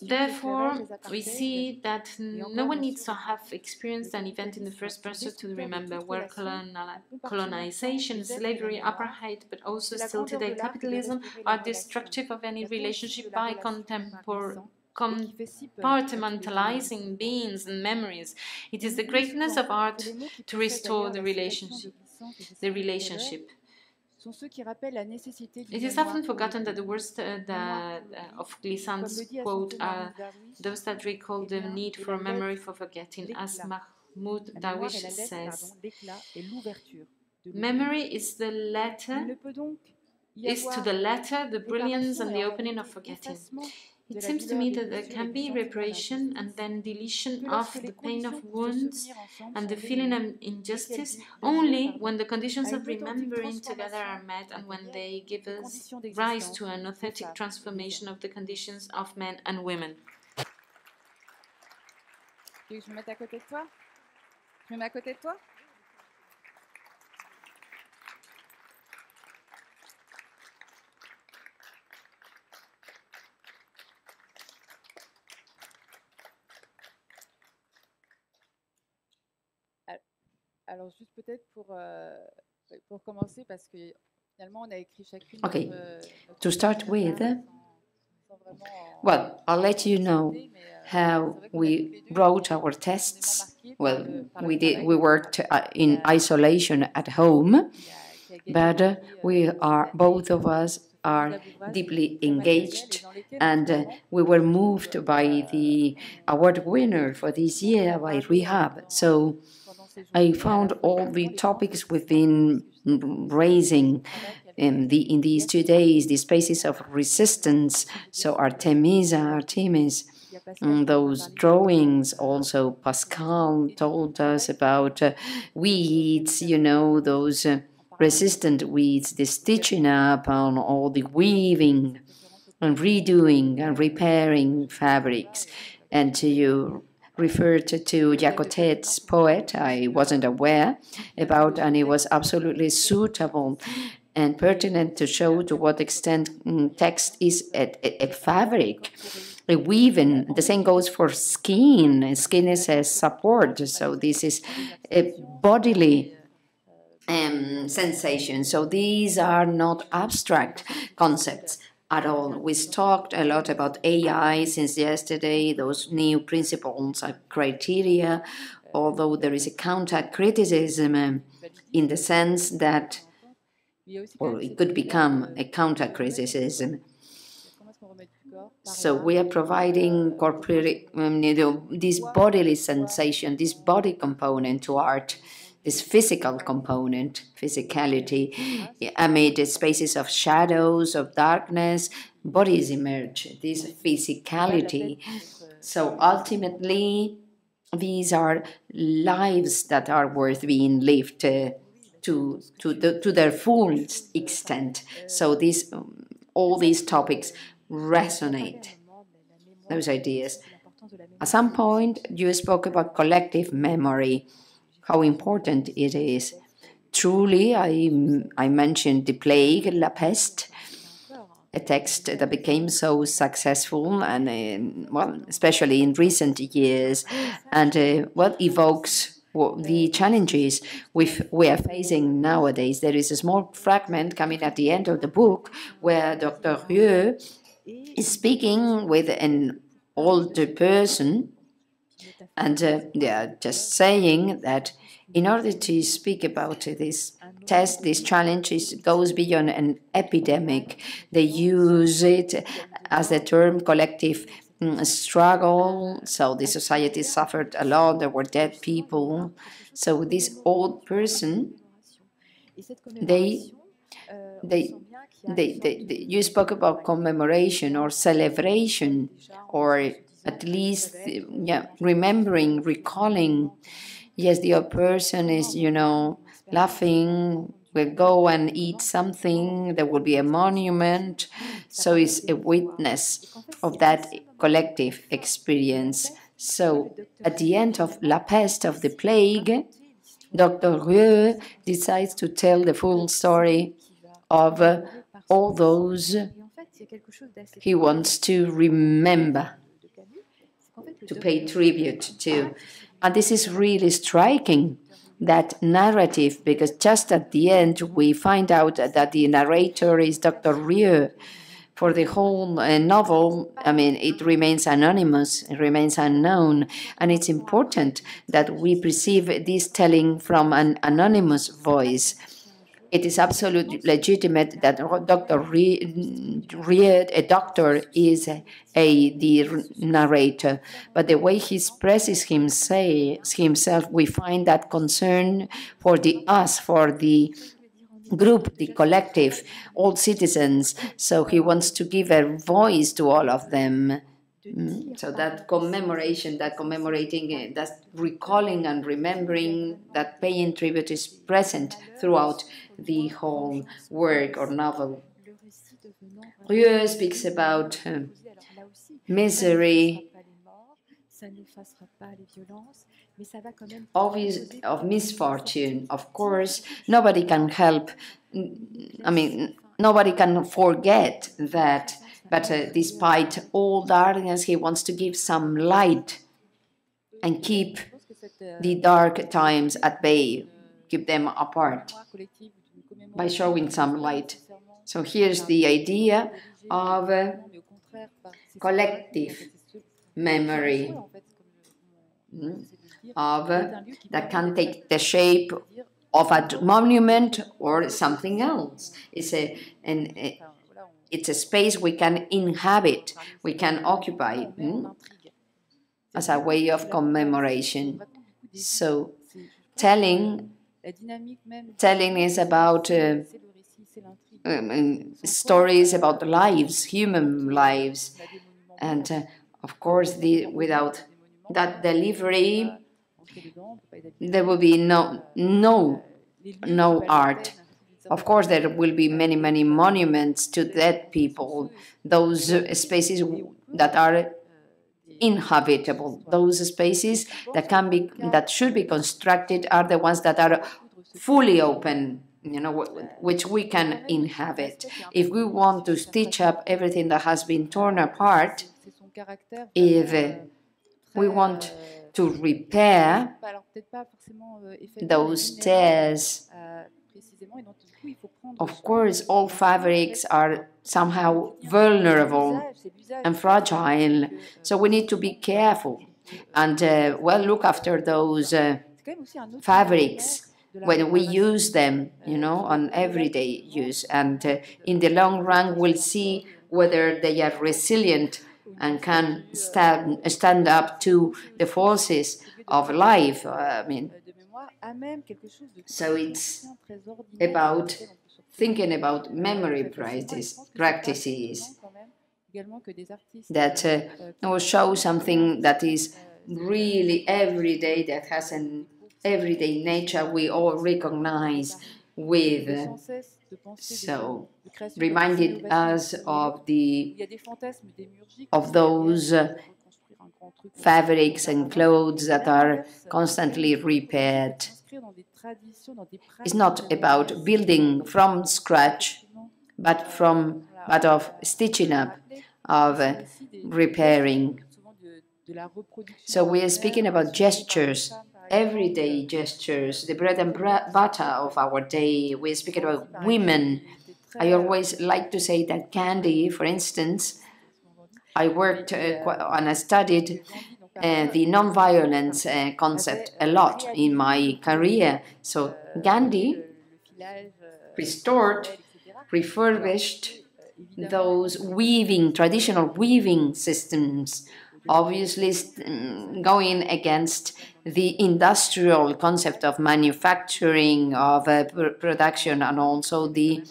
Therefore, we see that no one needs to have experienced an event in the first person to remember where colonization, slavery, apartheid, but also still today capitalism are destructive of any relationship by compartmentalizing beings and memories. It is the greatness of art to restore the relationship. It is often forgotten that the words of Glissant's quote are those that recall the need for memory for forgetting, as Mahmoud Darwish says. Memory is to the letter the brilliance and the opening of forgetting. It seems to me that there can be reparation and then deletion of the pain of wounds and the feeling of injustice only when the conditions of remembering together are met and when they give us rise to an authentic transformation of the conditions of men and women.
Je me mets à côté de toi? Je me mets à côté de toi? Alors, juste peut-être pour commencer, parce que finalement, on a écrit chacune
Okay, to start with, well, I'll let you know how we wrote our tests. Well, we worked in isolation at home, but both of us are deeply engaged, and we were moved by the award winner for this year by Rehab. So I found all the topics we've been raising in these 2 days, the spaces of resistance. So Artemis, those drawings. Also, Pascal told us about weeds, those resistant weeds, the stitching up on all the weaving and redoing and repairing fabrics. And you referred to Jacotet's poet, I wasn't aware about, and it was absolutely suitable and pertinent to show to what extent text is a fabric, a weaving. The same goes for skin. Skin is a support, so this is a bodily sensation. So these are not abstract concepts at all. We talked a lot about AI since yesterday, those new principles and criteria, although there is a counter-criticism in the sense that, or it could become a counter-criticism. So we are providing this bodily sensation, this body component to art, this physical component, physicality, amid spaces of shadows, of darkness, bodies emerge, this physicality. So ultimately, these are lives that are worth being lived to their full extent. So all these topics resonate, those ideas. At some point, you spoke about collective memory, how important it is. Truly, I mentioned the plague, La Peste, a text that became so successful, and especially in recent years, and evokes the challenges we are facing nowadays. There is a small fragment coming at the end of the book where Dr. Hourya is speaking with an older person, and they are just saying that in order to speak about this test, this challenge goes beyond an epidemic. They use it as the term collective struggle. So the society suffered a lot. There were dead people. So this old person, you spoke about commemoration or celebration, or at least remembering, recalling. Yes, the old person is, laughing. We'll go and eat something. There will be a monument. So it's a witness of that collective experience. So at the end of La Peste, of the plague, Dr. Hourya decides to tell the full story of all those he wants to remember, to pay tribute to. And this is really striking, that narrative, because just at the end we find out that the narrator is Dr. Hourya. For the whole novel, it remains anonymous, it remains unknown, and it's important that we perceive this telling from an anonymous voice. It is absolutely legitimate that Dr. Hourya, a doctor, is the narrator, but the way he expresses himself, we find that concern for the us, for the group, the collective, all citizens. So he wants to give a voice to all of them. So that commemoration, that commemorating, that recalling and remembering, that paying tribute is present throughout the whole work or novel. Hourya speaks about misery, of misfortune. Of course, nobody can help, nobody can forget that, but despite all darkness, he wants to give some light and keep the dark times at bay. keep them apart by showing some light. So here's the idea of collective memory that can take the shape of a monument or something else. It's a space we can inhabit, we can occupy as a way of commemoration. So telling is about stories about lives, human lives, and of course, without that delivery, there will be no art. Of course, there will be many monuments to dead people, those spaces that are inhabitable. Those spaces that should be constructed are the ones that are fully open, which we can inhabit. If we want to stitch up everything that has been torn apart, if we want to repair those tears, of course, all fabrics are somehow vulnerable and fragile, so we need to be careful and look after those fabrics when we use them, on everyday use. And in the long run, we'll see whether they are resilient and can stand up to the forces of life. So it's about thinking about memory practices that will show something that is really everyday, that has an everyday nature we all recognize with. So reminded us of those fabrics and clothes that are constantly repaired. It's not about building from scratch, but of stitching up, of repairing. So we are speaking about gestures, everyday gestures, the bread and butter of our day. We're speaking about women. I always like to say that Gandhi, for instance, I worked and I studied the non-violence concept a lot in my career. So Gandhi restored, refurbished those traditional weaving systems, obviously going against the industrial concept of manufacturing, of production, and also that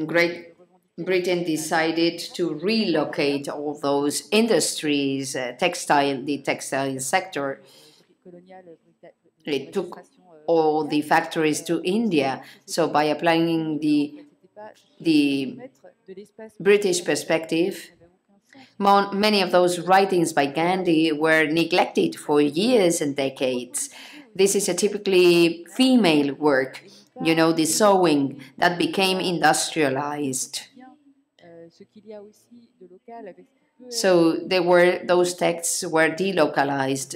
Great Britain decided to relocate all those industries, the textile sector. It took all the factories to India. So by applying the British perspective, many of those writings by Gandhi were neglected for years and decades. This is a typically female work, the sewing that became industrialized. So those texts were delocalized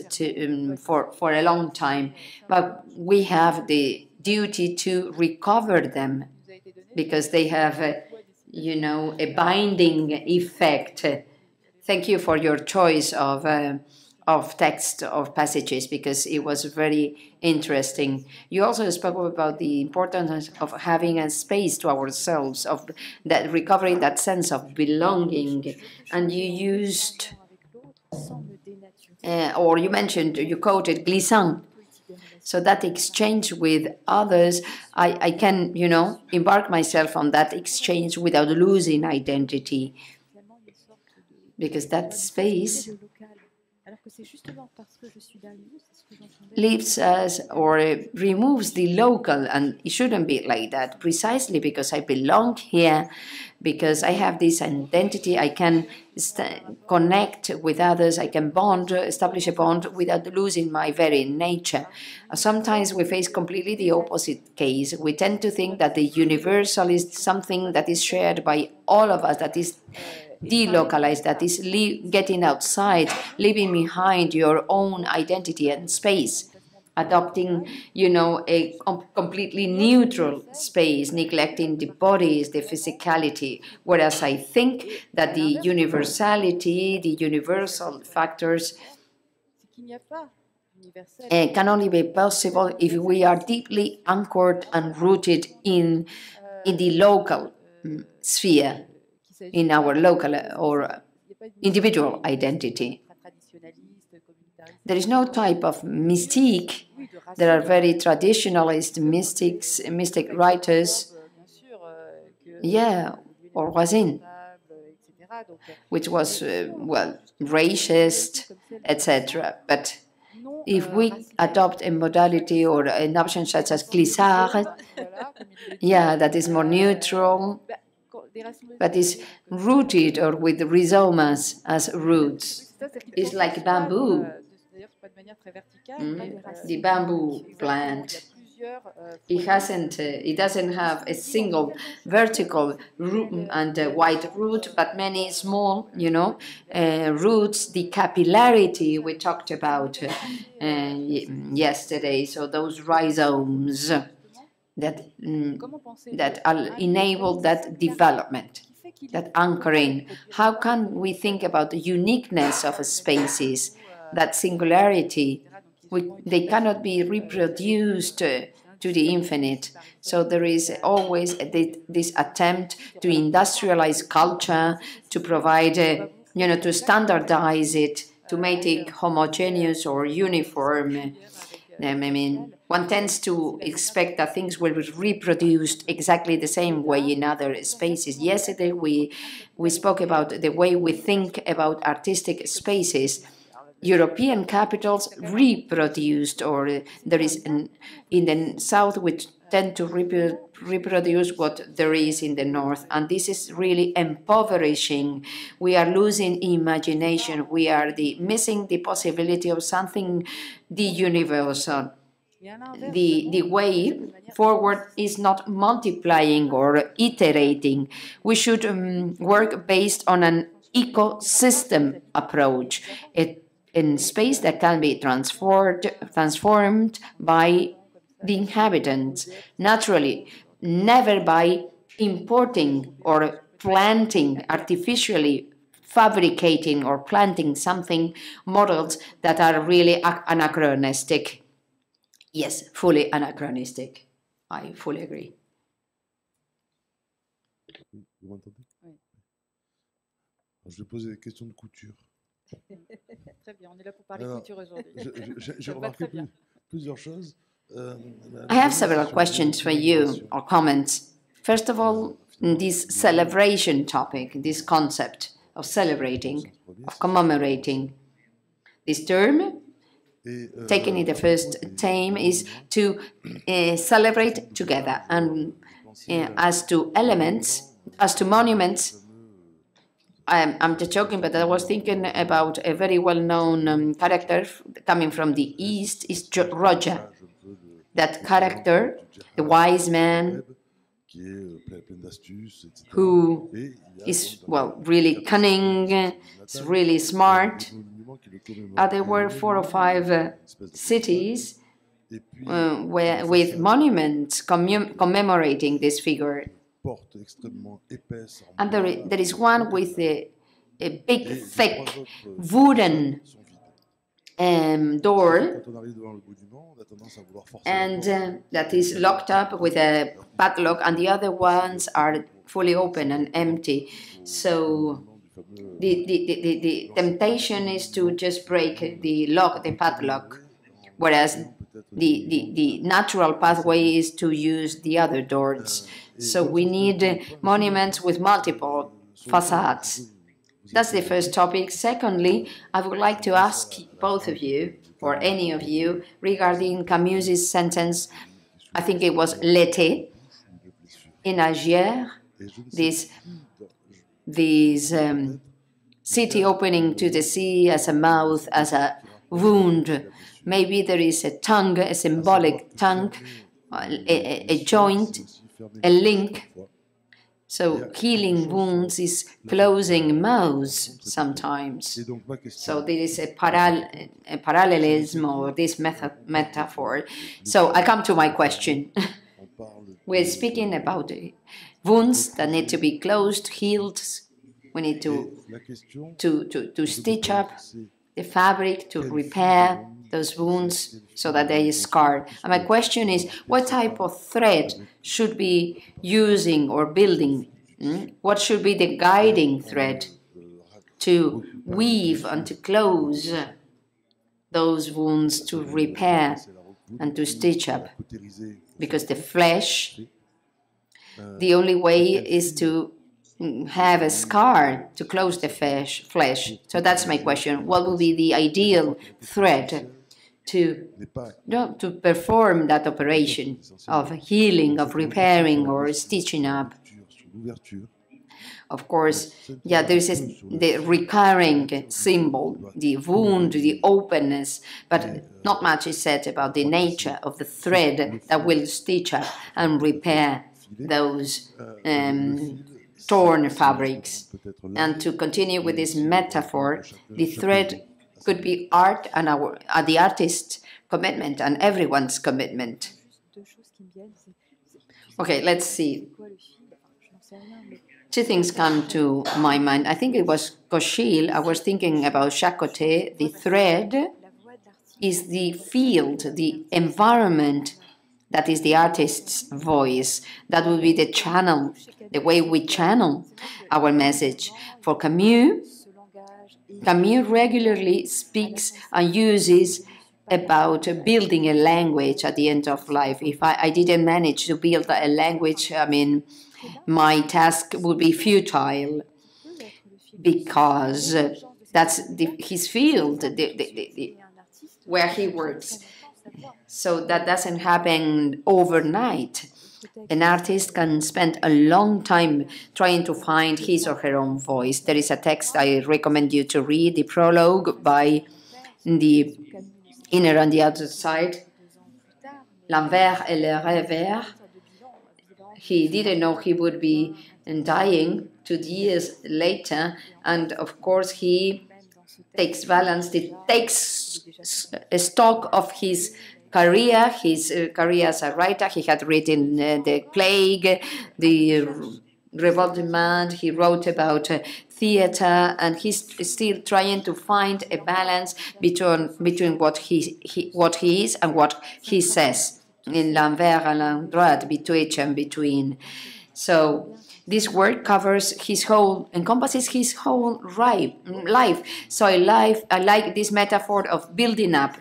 for a long time, but we have the duty to recover them because they have a binding effect. Thank you for your choice of text, of passages, because it was very interesting. You also spoke about the importance of having a space to ourselves, of that recovering that sense of belonging. And you used, or you mentioned, you quoted Glissant. So that exchange with others, I can, embark myself on that exchange without losing identity. Because that space leaves us or removes the local, and it shouldn't be like that. Precisely because I belong here, because I have this identity, I can connect with others, I can establish a bond without losing my very nature. Sometimes we face completely the opposite case. We tend to think that the universal is something that is shared by all of us, that is delocalized, that is getting outside, leaving behind your own identity and space. adopting, you know, a completely neutral space, neglecting the bodies, the physicality. Whereas I think that the universality, the universal factors can only be possible if we are deeply anchored and rooted in the local sphere, in our local or individual identity. There is no type of mystique. There are very traditionalist mystic writers, yeah, or Racine, which was, well, racist, etc. But if we adopt a modality or an option such as glissade, yeah, that is more neutral, but is rooted or with rhizomas as roots. It's like bamboo. The bamboo plant. It doesn't have a single vertical root and a wide root, but many small, you know, roots. The capillarity we talked about yesterday. So those rhizomes that enable that development, that anchoring. How can we think about the uniqueness of spaces, that singularity? They cannot be reproduced to the infinite. So there is always this attempt to industrialize culture, to provide, you know, to standardize it, to make it homogeneous or uniform. I mean, one tends to expect that things will be reproduced exactly the same way in other spaces. Yesterday, we spoke about the way we think about artistic spaces. European capitals reproduced, or there is in the south which tend to reproduce what there is in the north, and this is really impoverishing. We are losing imagination. We are missing the possibility of something the universal. The way forward is not multiplying or iterating. We should work based on an ecosystem approach. In space that can be transformed by the inhabitants naturally, never by importing or planting, artificially fabricating or planting something, models that are really anachronistic. Yes, fully anachronistic. I fully agree.
Vous m'entendez? Oui. Je vais poser des questions de couture.
Très bien, on est là pour parler couture aujourd'hui.
J'ai remarqué plusieurs choses.
I have several questions for you, or comments. First of all, this celebration topic, this concept of celebrating, of commemorating. This term, taken in the first time, is to celebrate together. And as to elements, as to monuments, I'm just joking, but I was thinking about a very well-known character coming from the East, is Roger. That character, the wise man, who is, well, really cunning, is really smart. There were 4 or 5 cities with monuments commemorating this figure. And there is one with a big, thick, wooden door, and that is locked up with a padlock, and the other ones are fully open and empty. So the temptation is to just break the lock, the padlock, whereas the natural pathway is to use the other doors. So we need monuments with multiple facades. That's the first topic. Secondly, I would like to ask both of you, or any of you, regarding Camus's sentence, I think it was l'été, in Algiers, this city opening to the sea as a mouth, as a wound. Maybe there is a tongue, a symbolic tongue, a joint, a link. So healing wounds is closing mouths sometimes. So there is a parallelism or this metaphor. So I come to my question. We're speaking about wounds that need to be closed, healed. We need to stitch up the fabric, to repair those wounds so that they scar. And my question is, what type of thread should be using or building? What should be the guiding thread to weave and to close those wounds, to repair and to stitch up? Because the flesh, the only way is to have a scar to close the flesh. So that's my question. What will be the ideal thread to perform that operation of healing, of repairing or stitching up? Of course, yeah, there's the recurring symbol, the wound, the openness, but not much is said about the nature of the thread that will stitch up and repair those torn fabrics. And to continue with this metaphor, the thread could be art and the artist's commitment and everyone's commitment. Okay, let's see. Two things come to my mind. I think it was Cochille. I was thinking about Chacotet. The thread is the field, the environment that is the artist's voice. That will be the channel, the way we channel our message. For Camus, Camus regularly speaks and uses about building a language at the end of life. If I didn't manage to build a language, I mean, my task would be futile, because that's his field, where he works. So that doesn't happen overnight. An artist can spend a long time trying to find his or her own voice. There is a text I recommend you to read, the prologue by The Inner and the Outer Side, L'Envers et le Revers. He didn't know he would be dying 2 years later, and of course he takes balance, he takes stock of his career as a writer. He had written The Plague, The Revoltement, he wrote about theater, and he's still trying to find a balance between what he is and what he says. In L'Envers et l'Endroit, between. So this work encompasses his whole life. So I like this metaphor of building up,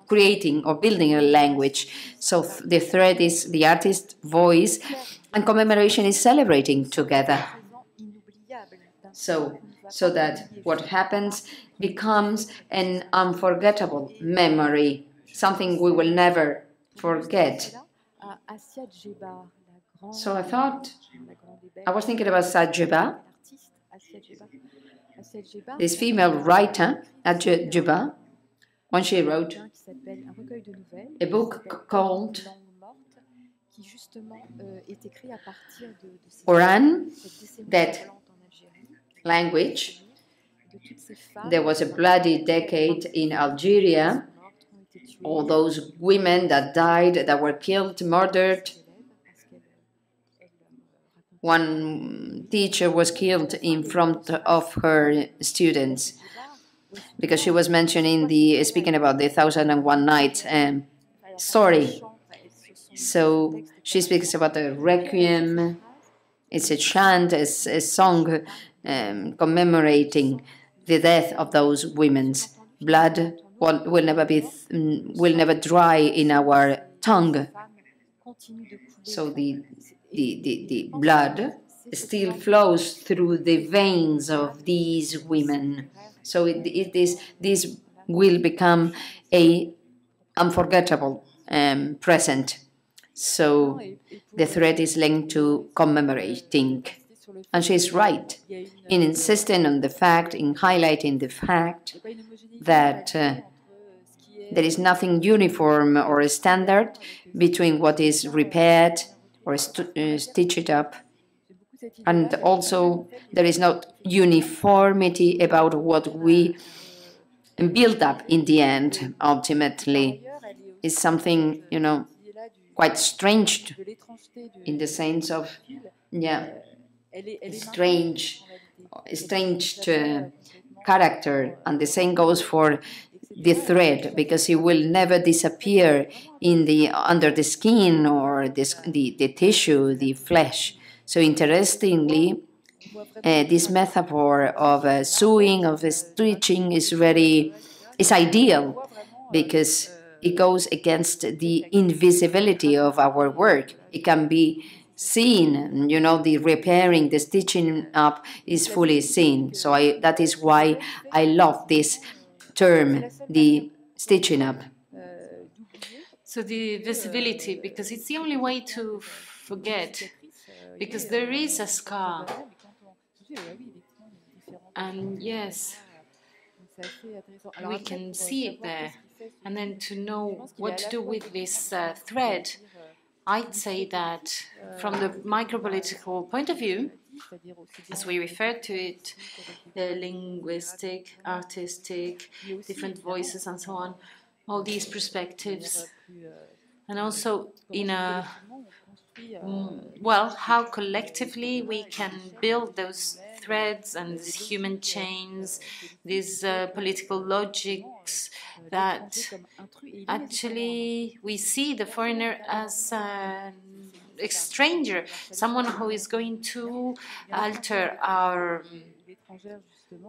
creating or building a language. So the thread is the artist's voice, and commemoration is celebrating together. So that what happens becomes an unforgettable memory, something we will never forget. So I was thinking about Saad-Jeba, this female writer, Saad-Jeba, when she wrote a book called Oran, that language. There was a bloody decade in Algeria. All those women that died, that were killed, murdered. One teacher was killed in front of her students because she was mentioning speaking about the 1001 Nights story. So she speaks about the requiem. It's a chant, a song commemorating the death of those women's blood. Will never dry in our tongue. So the blood still flows through the veins of these women. So this will become a unforgettable present. So the thread is linked to commemorating. And she's right in insisting on the fact, in highlighting the fact that there is nothing uniform or standard between what is repaired or stitched up. And also, there is not uniformity about what we build up in the end, ultimately. It's something, you know, quite strange in the sense of, yeah, strange character. And the same goes for the thread, because it will never disappear in the under the skin or the tissue, the flesh. So interestingly, this metaphor of sewing, of stitching is ideal, because it goes against the invisibility of our work. It can be seen, you know, the repairing, the stitching up is fully seen. So that is why I love this term, the stitching up.
So the visibility, because it's the only way to forget, because there is a scar. And yes, we can see it there. And then to know what to do with this thread, I'd say that from the micropolitical point of view, as we refer to it, linguistic, artistic, different voices and so on, all these perspectives, and also in a, well, how collectively we can build those threads and these human chains, these political logics that actually we see the foreigner as a stranger, someone who is going to alter our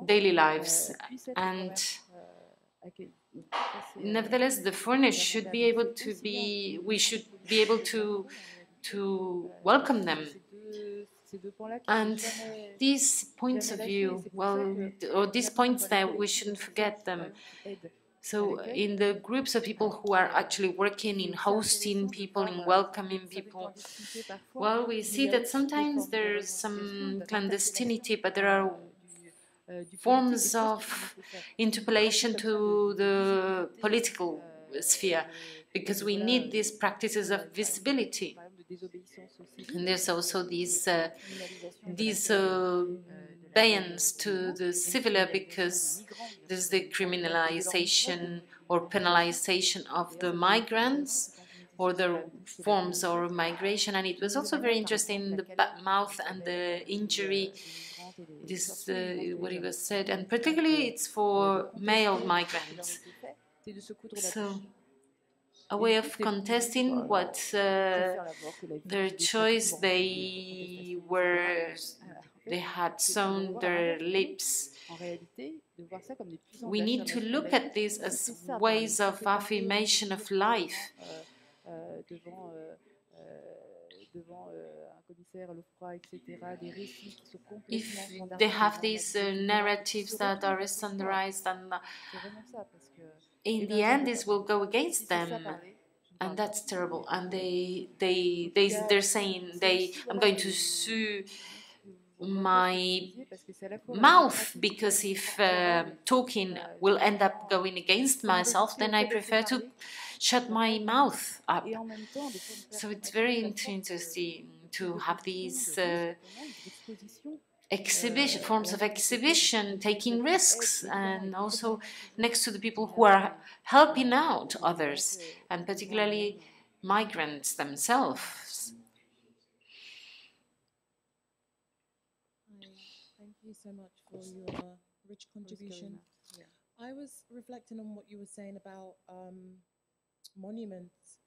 daily lives. And nevertheless, the foreigners should be able to be, we should be able to welcome them. And these points of view, well, or these points that we shouldn't forget them. So in the groups of people who are actually working in hosting people, in welcoming people, well, we see that sometimes there's some clandestinity, but there are forms of interpolation to the political sphere, because we need these practices of visibility. And there's also these bans to the civil, because there's the criminalization or penalization of the migrants or the forms of migration. And it was also very interesting, the mouth and the injury, this what it was said, and particularly it's for male migrants. So a way of contesting what their choice, they had sewn their lips. We need to look at this as ways of affirmation of life. If they have these narratives that are standardized, and in the end this will go against them, and that's terrible. And they're saying I'm going to sue my mouth, because if talking will end up going against myself, then I prefer to shut my mouth up. So it's very interesting to have these forms of exhibition, taking risks, and also next to the people who are helping out others, and particularly migrants themselves.
Thank you so much for your rich contribution. I was reflecting on what you were saying about monuments,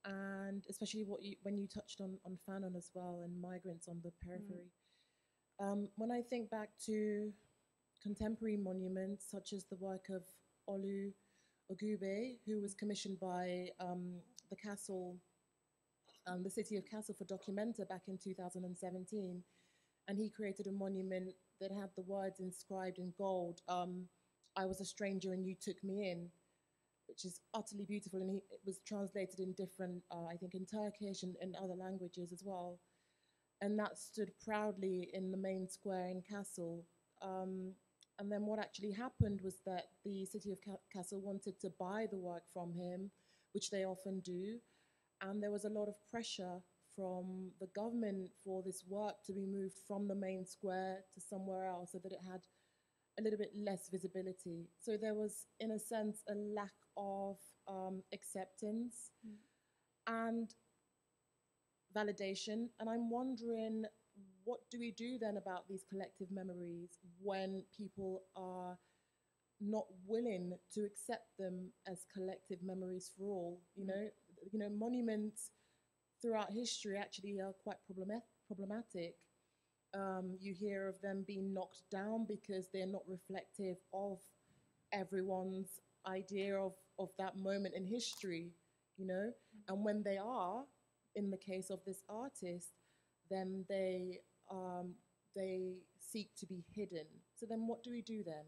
and especially when you touched on Fanon as well, and migrants on the periphery. When I think back to contemporary monuments, such as the work of Olu Ogube, who was commissioned by the Castle, the city of Castle for Documenta back in 2017, and he created a monument that had the words inscribed in gold, I was a stranger and you took me in, which is utterly beautiful, and it was translated in different, I think in Turkish and other languages as well. And that stood proudly in the main square in Kassel. And then what actually happened was that the city of Kassel wanted to buy the work from him, which they often do. And there was a lot of pressure from the government for this work to be moved from the main square to somewhere else so that it had a little bit less visibility. So there was, in a sense, a lack of acceptance and validation. And I'm wondering, what do we do then about these collective memories when people are not willing to accept them as collective memories for all? You know, monuments throughout history actually are quite problematic. You hear of them being knocked down because they're not reflective of everyone's idea of that moment in history, you know? And when they are, in the case of this artist, then they seek to be hidden. So then what do we do then?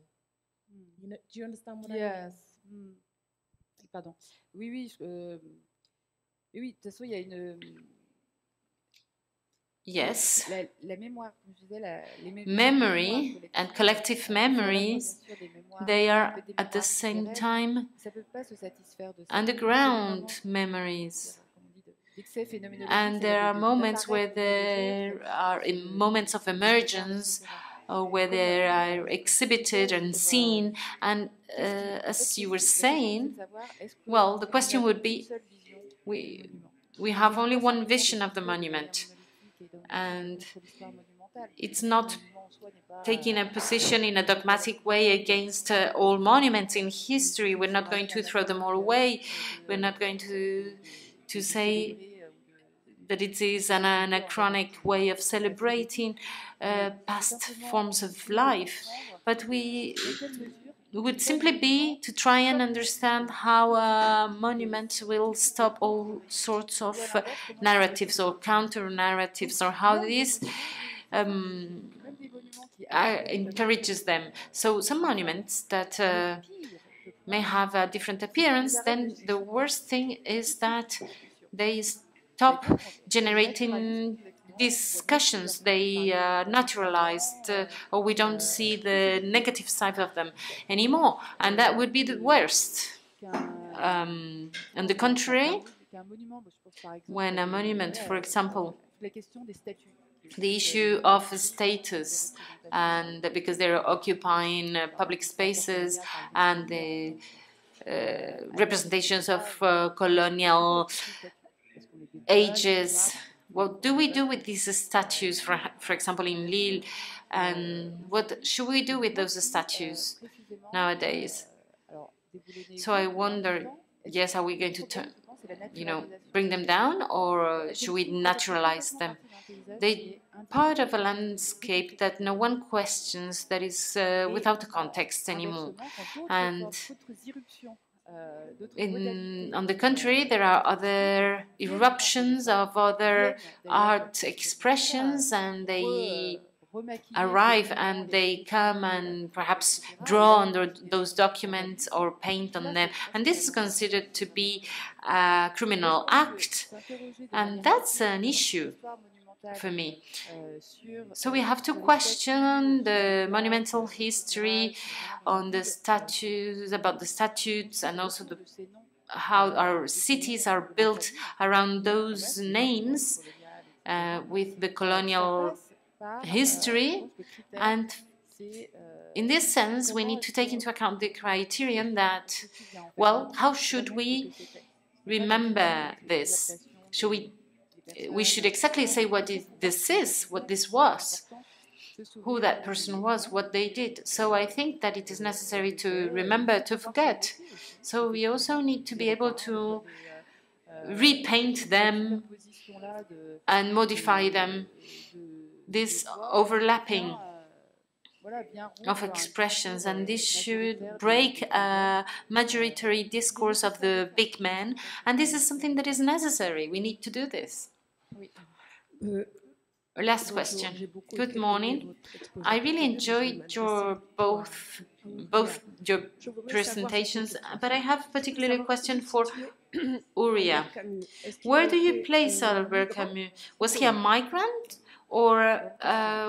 You know, do you understand what I mean?
Yes. Pardon. Oui, oui. Oui, de toute façon, il y a une...
Yes.
La mémoire, comme je disais, les
memory and collective memories, they are at the same time underground memories. And there are moments where there are moments of emergence, or where they are exhibited and seen. And as you were saying, well, the question would be, we have only one vision of the monument, and it's not taking a position in a dogmatic way against all monuments in history. We're not going to throw them all away. We're not going to say that it is an anachronic way of celebrating past forms of life. But it would simply be to try and understand how a monument will stop all sorts of narratives or counter-narratives, or how this encourages them. So some monuments that may have a different appearance, then the worst thing is that they stop generating discussions, they naturalized, or we don't see the negative side of them anymore, and that would be the worst. On the contrary, when a monument, for example, the issue of status, and because they're occupying public spaces, and the representations of colonial ages. What do we do with these statues, for example, in Lille? And what should we do with those statues nowadays? So I wonder, yes, are we going to bring them down, or should we naturalize them? They're part of a landscape that no one questions, that is without a context anymore. And on the contrary, there are other eruptions of other art expressions, and they arrive and they come and perhaps draw on those documents or paint on them. And this is considered to be a criminal act, and that's an issue for me. So we have to question the monumental history on the statues, about the statutes, and also how our cities are built around those names with the colonial history. And in this sense, we need to take into account the criterion that, well, how should we remember this? We should exactly say what this is, what this was, who that person was, what they did. So I think that it is necessary to remember, to forget. So we also need to be able to repaint them and modify them. This overlapping of expressions, and this should break a majority discourse of the big men, and this is something that is necessary. We need to do this. Last question. Good morning. I really enjoyed your both your presentations, but I have particularly a question for Hourya. Where do you place Albert Camus? Was he a migrant, or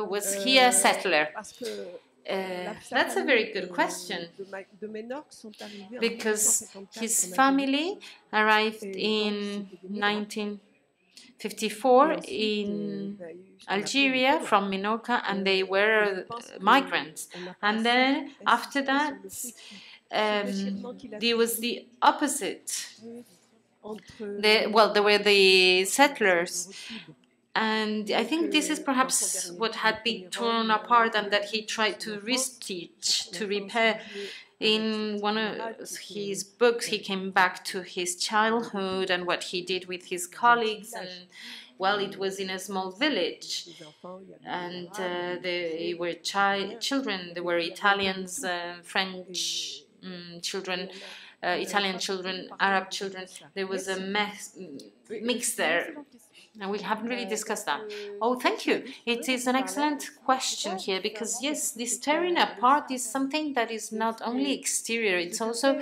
was he a settler? That's a very good question, because his family arrived in 1954 54 in Algeria from Minorca, and they were migrants. And then after that, there was the opposite. There were the settlers. And I think this is perhaps what had been torn apart and that he tried to restitch, to repair. In one of his books, he came back to his childhood and what he did with his colleagues. And, well, it was in a small village. And they were children. There were Italians, French children, Italian children, Arab children. There was a mix there. And we haven't really discussed that. Oh, thank you. It is an excellent question here because, yes, this tearing apart is something that is not only exterior, it's also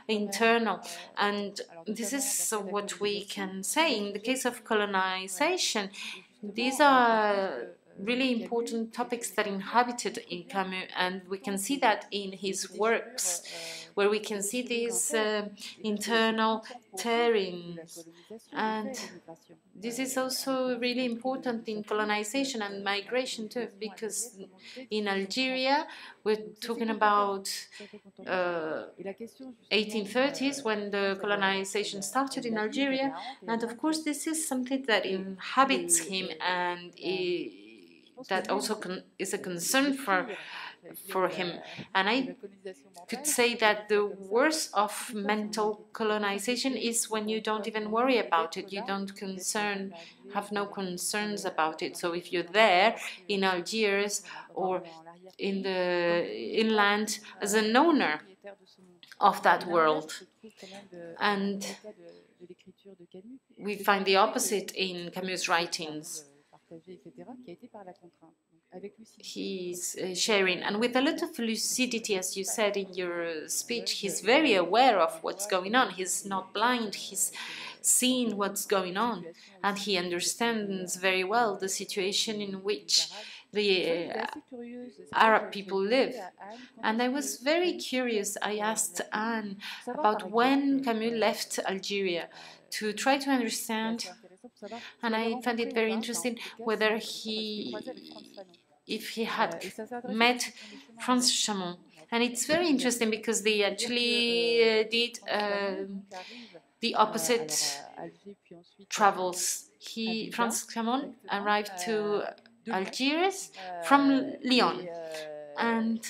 internal. And this is what we can say. In the case of colonization, these are really important topics that inhabited in Camus, and we can see that in his works, where we can see these internal tearings. And this is also really important in colonization and migration too, because in Algeria, we're talking about 1830s when the colonization started in Algeria, and of course this is something that inhabits him and that also is a concern for him. And I could say that the worst of mental colonization is when you don't even worry about it, you don't have no concerns about it. So if you're there in Algiers or in the inland as an owner of that world, and we find the opposite in Camus' writings. He's sharing, and with a lot of lucidity, as you said in your speech, he's very aware of what's going on. He's not blind, he's seeing what's going on, and he understands very well the situation in which the Arab people live. And I was very curious, I asked Anne about when Camus left Algeria to try to understand, and I found it very interesting whether if he had met Franz Chamon. And it's very interesting because they actually did the opposite travels. Franz Chamon arrived to Algiers from Lyon, and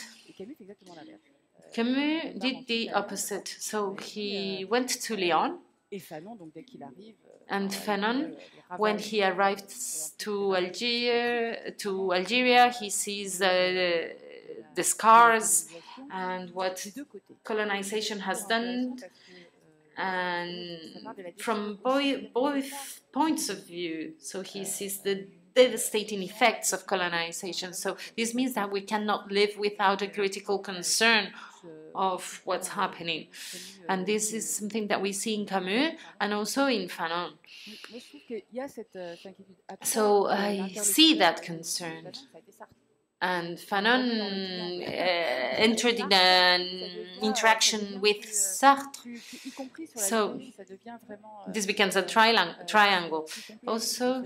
Camus did the opposite. So he went to Lyon, and Fanon, when he arrived to Algeria, he sees the scars and what colonization has done, and from both points of view. So he sees the devastating effects of colonization. So this means that we cannot live without a critical concern of what's happening. And this is something that we see in Camus and also in Fanon. So I see that concern. And Fanon entered in an interaction with Sartre. So this becomes a triangle. Also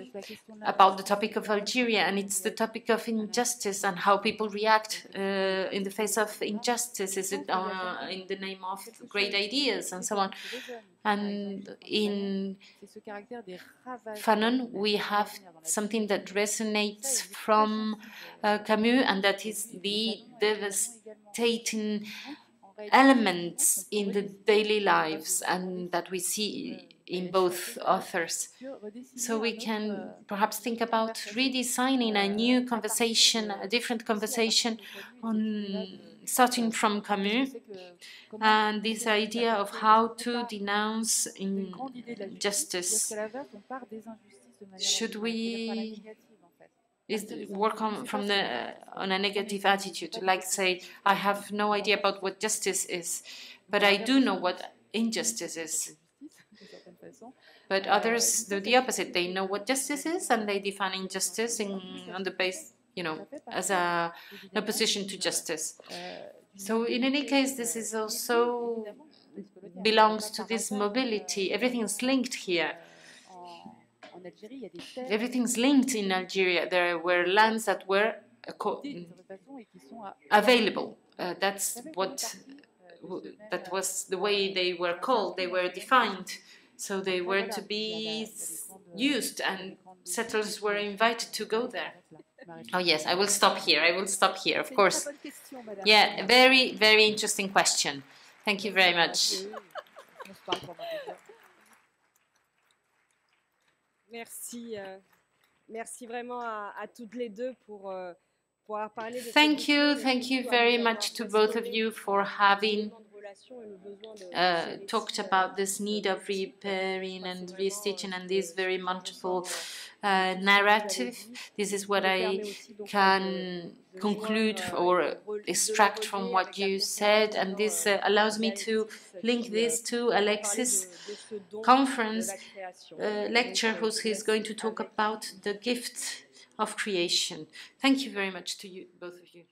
about the topic of Algeria, and it's the topic of injustice and how people react in the face of injustice. Is it in the name of great ideas and so on? And in Fanon, we have something that resonates from Camus, and that is the devastating elements in the daily lives, and that we see in both authors. So we can perhaps think about redesigning a new conversation, a different conversation, starting from Camus, and this idea of how to denounce injustice. Should we work on a negative attitude, like say, I have no idea about what justice is, but I do know what injustice is. But others do the opposite. They know what justice is, and they define injustice on the base, as an opposition to justice. So in any case, this is also belongs to this mobility. Everything is linked here. Everything's linked in Algeria. There were lands that were available. That was the way they were called. They were defined. So they were to be used, and settlers were invited to go there. Oh yes, I will stop here. I will stop here, of course. Yeah, very, very interesting question. Thank you very much.
Merci. Merci vraiment à toutes les deux pour pouvoir parler de
Thank you very much to both of you for having talked about this need of repairing and restitching and this very multiple narrative. This is what I can conclude or extract from what you said, and this allows me to link this to Alexis' conference lecture, who's going to talk about the gift of creation. Thank you very much to you, both of you.